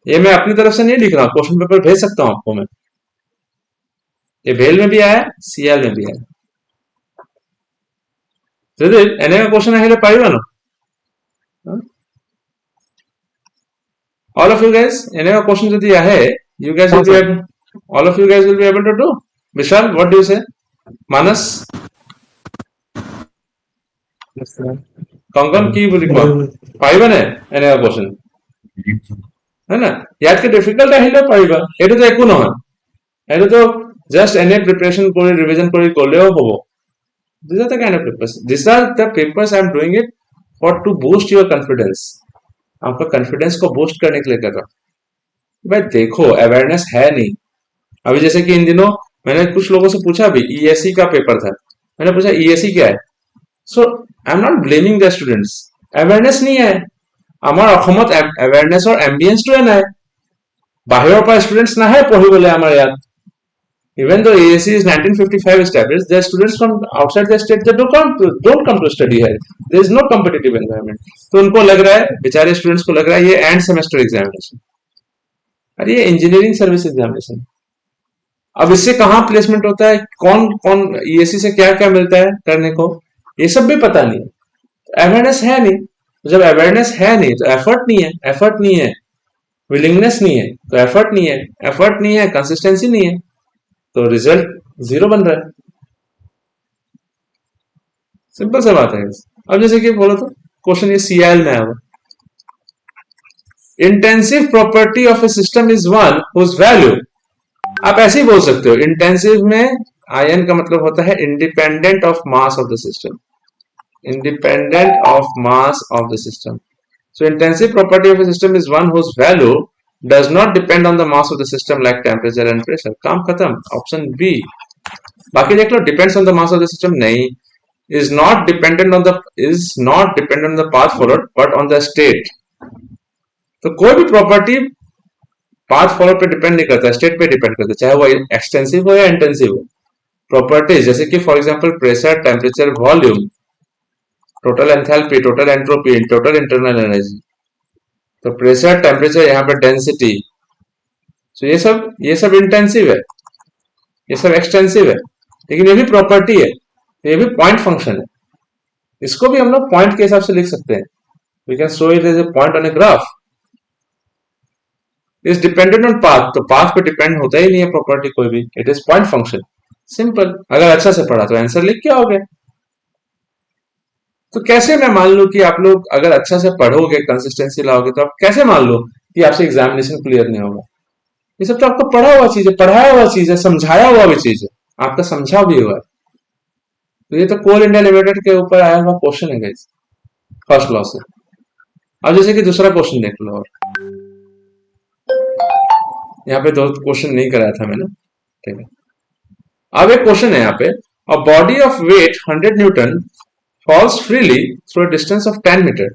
ये मैं अपनी तरफ से नहीं लिख रहा हूं, क्वेश्चन पेपर भेज सकता हूं आपको मैं. ये भेल में भी आया, सीएल में भी आया. एने का क्वेश्चन আহিলে পাৰিবা ন? All of you guys, एने का क्वेश्चन যদি আহে, you guys will be able, all of you guys will be able to do. Vishal, what do you say? Manas? Konkan की बोली কোৱা? পাৰিবা নে এনে का क्वेश्चन? है ना? ইয়াতকে ডিফিকাল্ট আহিলে পাৰিবা. এটো তো একো নহয়. এটো তো জাস্ট এনে প্ৰিপাৰেচন কৰি ৰিভিজন কৰি গলেও হ'ব. These are the kind of papers. These are the papers I am doing it for to boost your confidence. आपका कॉन्फिडेंस को बूस्ट करने के लिए कर रहा हूं. भाई देखो, अवेयरनेस है नहीं. अभी जैसे कि इन दिनों मैंने कुछ लोगों से पूछा, भी ईएससी का पेपर था, मैंने पूछा ईएससी क्या है. So I am not blaming the students. Awareness नहीं है. আমাৰ অসমত अवेयरनेसৰ এম্বিয়েন্সটোৱে নাই. বাহিৰৰ পৰা ষ্টুডেন্টস নাহে পঢ়িবলৈ আমাৰ ইয়াত. Even though ASC is 1955 established, the students from outside the state, they don't come to study here. There is no competitive environment. तो उनको लग रहा है, बेचारे स्टूडेंट्स को लग रहा है ये एंड सेमेस्टर एग्जामिनेशन, अरे ये इंजीनियरिंग सर्विस एग्जामिनेशन. अब इससे कहाँ प्लेसमेंट होता है, कौन कौन ESC से क्या क्या मिलता है करने को, ये सब भी पता नहीं. अवेयरनेस है नहीं. जब अवेयरनेस है नहीं तो एफर्ट नहीं है. एफर्ट नहीं है, विलिंगनेस नहीं है, तो एफर्ट नहीं है. एफर्ट नहीं है, कंसिस्टेंसी नहीं है, तो रिजल्ट 0 बन रहा है. सिंपल सा बात है. अब जैसे कि बोलो तो क्वेश्चन ये CIL में आया, intensive property of a system is one whose value. आप ऐसे ही बोल सकते हो. इंटेंसिव में IN का मतलब होता है independent of mass of the system. Independent of mass of the system. So intensive property of a system is one whose value does not depend on the mass of the system like temperature and pressure. काम खत्म. Option B. बाकी देख लो, depends on the mass of the system नहीं, is not dependent on the path followed but on the state. तो कोई भी property path followed पे depend नहीं करता, स्टेट पे डिपेंड करता है, चाहे वो एक्सटेंसिव हो या इंटेंसिव हो. प्रॉपर्टीज जैसे कि for example pressure, temperature, volume, total enthalpy, total entropy, total internal energy. तो प्रेशर, टेम्परेचर, यहाँ पे डेंसिटी, तो ये सब इंटेंसिव है, ये सब एक्सटेंसिव है, लेकिन ये भी प्रॉपर्टी है, ये भी पॉइंट फंक्शन है. इसको भी हम लोग पॉइंट के हिसाब से लिख सकते हैं. We can show it as a point on a graph. Is dependent on path, तो पाथ पे डिपेंड होता ही नहीं है प्रॉपर्टी कोई भी. It is point function. Simple. अगर अच्छा से पढ़ा तो आंसर लिख के आओगे. तो कैसे मैं मान लूं कि आप लोग अगर अच्छा से पढ़ोगे, कंसिस्टेंसी लाओगे, तो आप कैसे मान लो कि आपसे एग्जामिनेशन क्लियर नहीं होगा? ये सब तो आपको पढ़ा हुआ चीज है, पढ़ाया हुआ चीज है, समझाया हुआ भी चीज है, आपका समझा भी हुआ है. तो ये तो कोल इंडिया लिमिटेड के ऊपर आया हुआ क्वेश्चन है गाइस, फर्स्ट लॉ से. अब जैसे कि दूसरा क्वेश्चन देख लो. और यहाँ पे 2 क्वेश्चन नहीं कराया था मैंने, ठीक है. अब एक क्वेश्चन है यहाँ पे, a body of weight 100 newton falls freely through a distance of 10 meter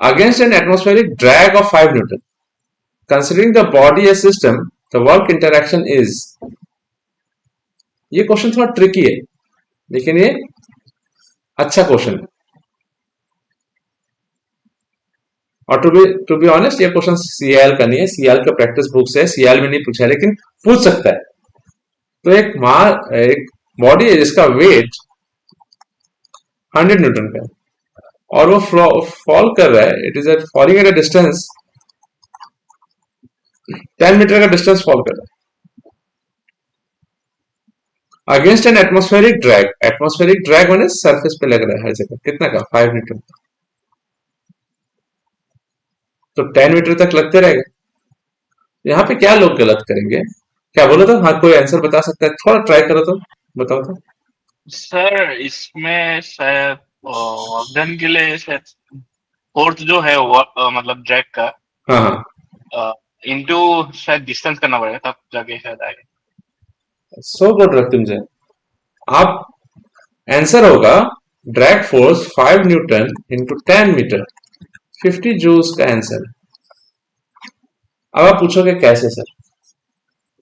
against an atmospheric drag of 5 Newton. Considering the body A system the work interaction is. ये क्वेश्चन थोड़ा ट्रिकी है, लेकिन ये अच्छा क्वेश्चन है। और टू बी ऑनेस्ट, ये question CL का नहीं है, सीएल का प्रैक्टिस बुक से है, सीएल में नहीं पूछा है, लेकिन पूछ सकता है। तो एक बॉडी है जिसका वेट 100 न्यूटन का है और वो फॉल कर रहा है, it is falling at a distance 10 metre का डिस्टेंस फॉल कर रहा है against an atmospheric drag. Atmospheric drag मैंने सरफेस पे लग रहा है हर जगह, कितना का 5 न्यूटन का, तो 10 मीटर तक लगते रहेगा। यहाँ पे क्या लोग गलत करेंगे, क्या बोलो तो? हाँ, कोई आंसर बता सकता है? थोड़ा ट्राई करो तो, बताओ तो। सर इसमें शायद वर्कडन के लिए शायद फोर्थ जो है मतलब ड्रैग का हाँ हाँ, इनटू शायद डिस्टेंस करना पड़ेगा, तब जाके शायद आएगा। सो गुड रखते आप। आंसर होगा drag force 5 newton into 10 metre, 50 joules का आंसर। अब आप पूछोगे कैसे सर?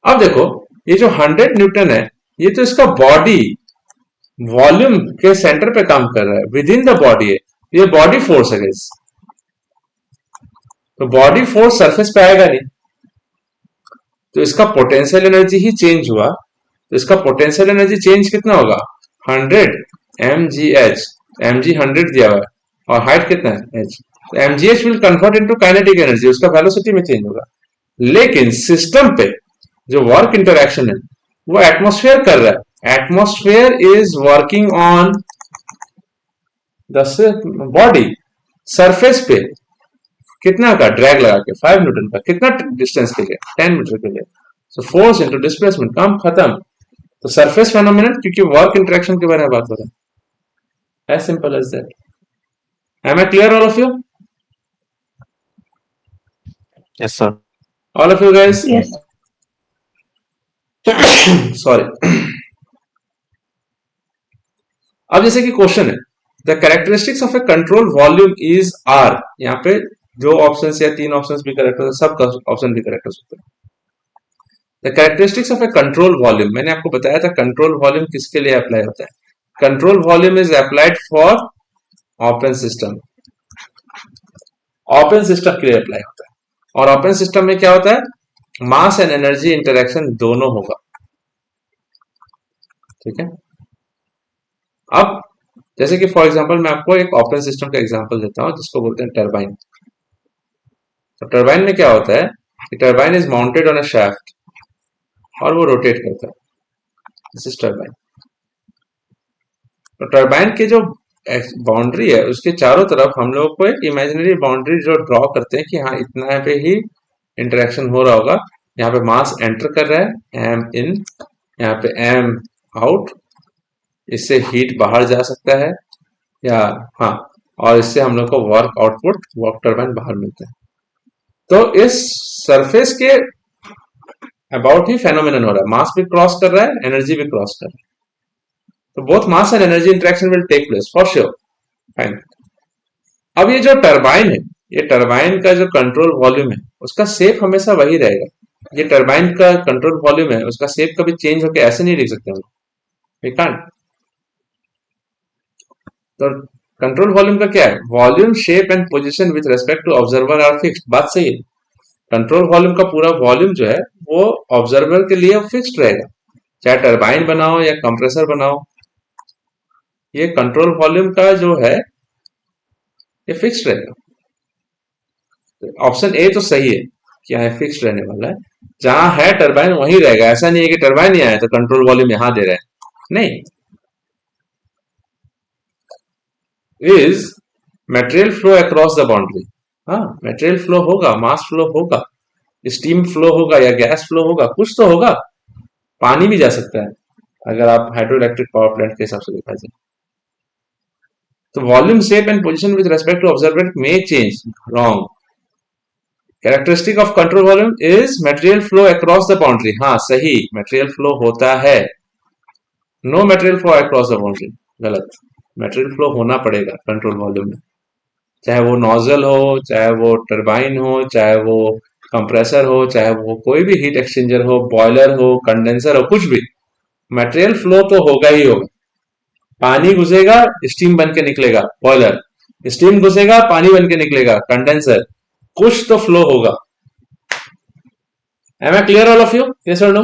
अब देखो, ये जो 100 न्यूटन है, ये तो इसका बॉडी वॉल्यूम के सेंटर पे काम कर रहा है, विद इन द बॉडी है, ये बॉडी फोर्स है गाइस। तो बॉडी फोर्स सरफेस पे आएगा नहीं, तो इसका पोटेंशियल एनर्जी ही चेंज हुआ। तो इसका पोटेंशियल एनर्जी चेंज कितना होगा? 100 mgh, mg 100 दिया हुआ है और हाइट कितना है h, तो mgh will convert into kinetic energy, उसका वेलोसिटी में चेंज होगा। लेकिन सिस्टम पे जो वर्क इंटरैक्शन है वो एटमॉस्फेयर कर रहा है। Atmosphere is working on the body surface पे, कितना का ड्रैग लगा के 5 न्यूटन का, कितना डिस्टेंस के लिए? 10 मीटर के लिए। सो फोर्स इनटू डिस्प्लेसमेंट, काम खत्म। तो सरफेस फेनोमेनन, क्योंकि वर्क इंटरेक्शन के बारे में बात हो रहा है। As simple as that. Am I clear all of you? Yes sir. All of you guys? Yes. Sorry. अब जैसे कि क्वेश्चन है, the characteristics of a control volume is are. यहाँ पे जो ऑप्शन या 3 ऑप्शन भी करेक्ट हो, सब ऑप्शन भी करेक्ट हो सकते हैं। The characteristics of a control volume, मैंने आपको बताया था कंट्रोल वॉल्यूम किसके लिए अप्लाई होता है। Control volume is applied for open system. Open system के लिए अप्लाई होता है, और ओपन सिस्टम में क्या होता है? मास एंड एनर्जी इंटरेक्शन दोनों होगा। ठीक है। अब जैसे कि फॉर एग्जांपल मैं आपको एक ओपन सिस्टम का एग्जांपल देता हूं, जिसको बोलते हैं टरबाइन। तो टरबाइन में क्या होता है कि turbine is mounted on a shaft और वो रोटेट करता है। This is turbine. तो टरबाइन के जो बाउंड्री है, उसके चारों तरफ हम लोग को एक इमेजिनरी बाउंड्री जो ड्रॉ करते हैं कि हाँ, इतना पे ही इंटरेक्शन हो रहा होगा। यहाँ पे मास एंटर कर रहा है, एम इन, यहाँ पे एम आउट, इससे हीट बाहर जा सकता है, या हाँ, और इससे हम लोग को वर्क आउटपुट, वर्क टरबाइन बाहर मिलता है। तो इस सरफेस के अबाउट ही फेनोमेनन हो रहा है, मास भी क्रॉस कर रहा है, एनर्जी भी क्रॉस कर रहा है। तो both mass and energy interaction will take place for sure. Fine. अब ये जो टरबाइन है, ये टरबाइन का जो कंट्रोल वॉल्यूम है, उसका शेप हमेशा वही रहेगा। ये टरबाइन का कंट्रोल वॉल्यूम है, उसका शेप कभी चेंज होकर ऐसे नहीं लिख सकते हम, वी कांट। तो कंट्रोल वॉल्यूम का क्या है? Volume, shape and position with respect to observer are fixed. बात सही है। कंट्रोल वॉल्यूम का पूरा वॉल्यूम जो है वो ऑब्जर्वर के लिए फिक्स्ड रहेगा, चाहे टरबाइन बनाओ या कंप्रेसर बनाओ। ये कंट्रोल वॉल्यूम का जो है ये फिक्स्ड रहेगा। ऑप्शन ए तो सही है कि यहाँ फिक्स्ड रहने वाला है, जहां है टरबाइन वहीं रहेगा। ऐसा नहीं है कि टरबाइन ही आया तो कंट्रोल वॉल्यूम यहां दे रहे हैं, नहीं। Is material flow across the boundary. हाँ, मटेरियल फ्लो होगा, मास फ्लो होगा, स्टीम फ्लो होगा या गैस फ्लो होगा, कुछ तो होगा। पानी भी जा सकता है अगर आप हाइड्रो इलेक्ट्रिक पावर प्लांट के हिसाब से देखा जाए। तो volume, shape and position with respect to observer may change, wrong. Characteristic of control volume is material flow across the boundary. हाँ, सही, मटेरियल फ्लो होता है। No material flow across the boundary, गलत। मटेरियल फ्लो होना पड़ेगा control volume में, चाहे वो नोजल हो, चाहे वो टरबाइन हो, चाहे वो कंप्रेसर हो, चाहे वो कोई भी हीट एक्सचेंजर हो, बॉयलर हो, कंडेंसर हो, कुछ भी, मटेरियल फ्लो तो होगा ही होगा। पानी घुसेगा, स्टीम बन के निकलेगा, बॉयलर। स्टीम घुसेगा, पानी बन के निकलेगा, कंडेंसर। कुछ तो फ्लो होगा। Am I clear all of you? Yes और नो?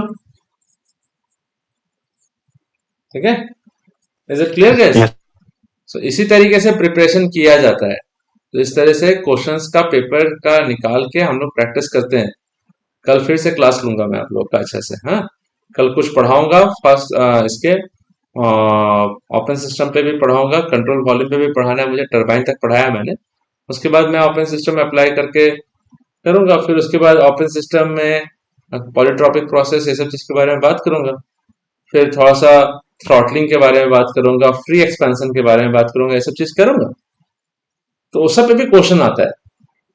ठीक है, is it clear guys? Yes. So इसी तरीके से प्रिपरेशन किया जाता है। तो इस तरह से क्वेश्चंस का पेपर का निकाल के हम लोग प्रैक्टिस करते हैं। कल फिर से क्लास लूंगा मैं आप लोग का अच्छे से। हाँ, कल कुछ पढ़ाऊंगा, फर्स्ट इसके ओपन सिस्टम पे भी पढ़ाऊंगा, कंट्रोल वॉल्यूम पे भी पढ़ाना है मुझे, टरबाइन तक पढ़ाया मैंने। उसके बाद मैं ओपन सिस्टम अप्लाई करके करूंगा, फिर उसके बाद ओपन सिस्टम में पॉलीट्रॉपिक प्रोसेस, ये सब चीज के बारे में बात करूंगा। फिर थोड़ा सा थ्रॉटलिंग के बारे में बात करूंगा, फ्री एक्सपेंशन के बारे में बात करूंगा, ये सब चीज करूंगा। तो उस सब पे भी क्वेश्चन आता है।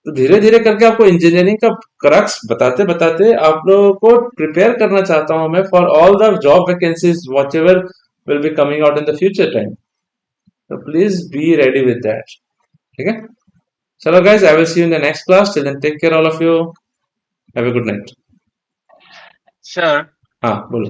तो धीरे धीरे करके आपको इंजीनियरिंग का क्रक्स बताते बताते आप लोगों को प्रिपेयर करना चाहता हूं मैं for all the job vacancies whatever will be coming out in the future time. तो please be ready with that. ठीक है, चलो guys, I will see you in the next class. Till then take care all of you, have a good night. Sir हाँ बोलो।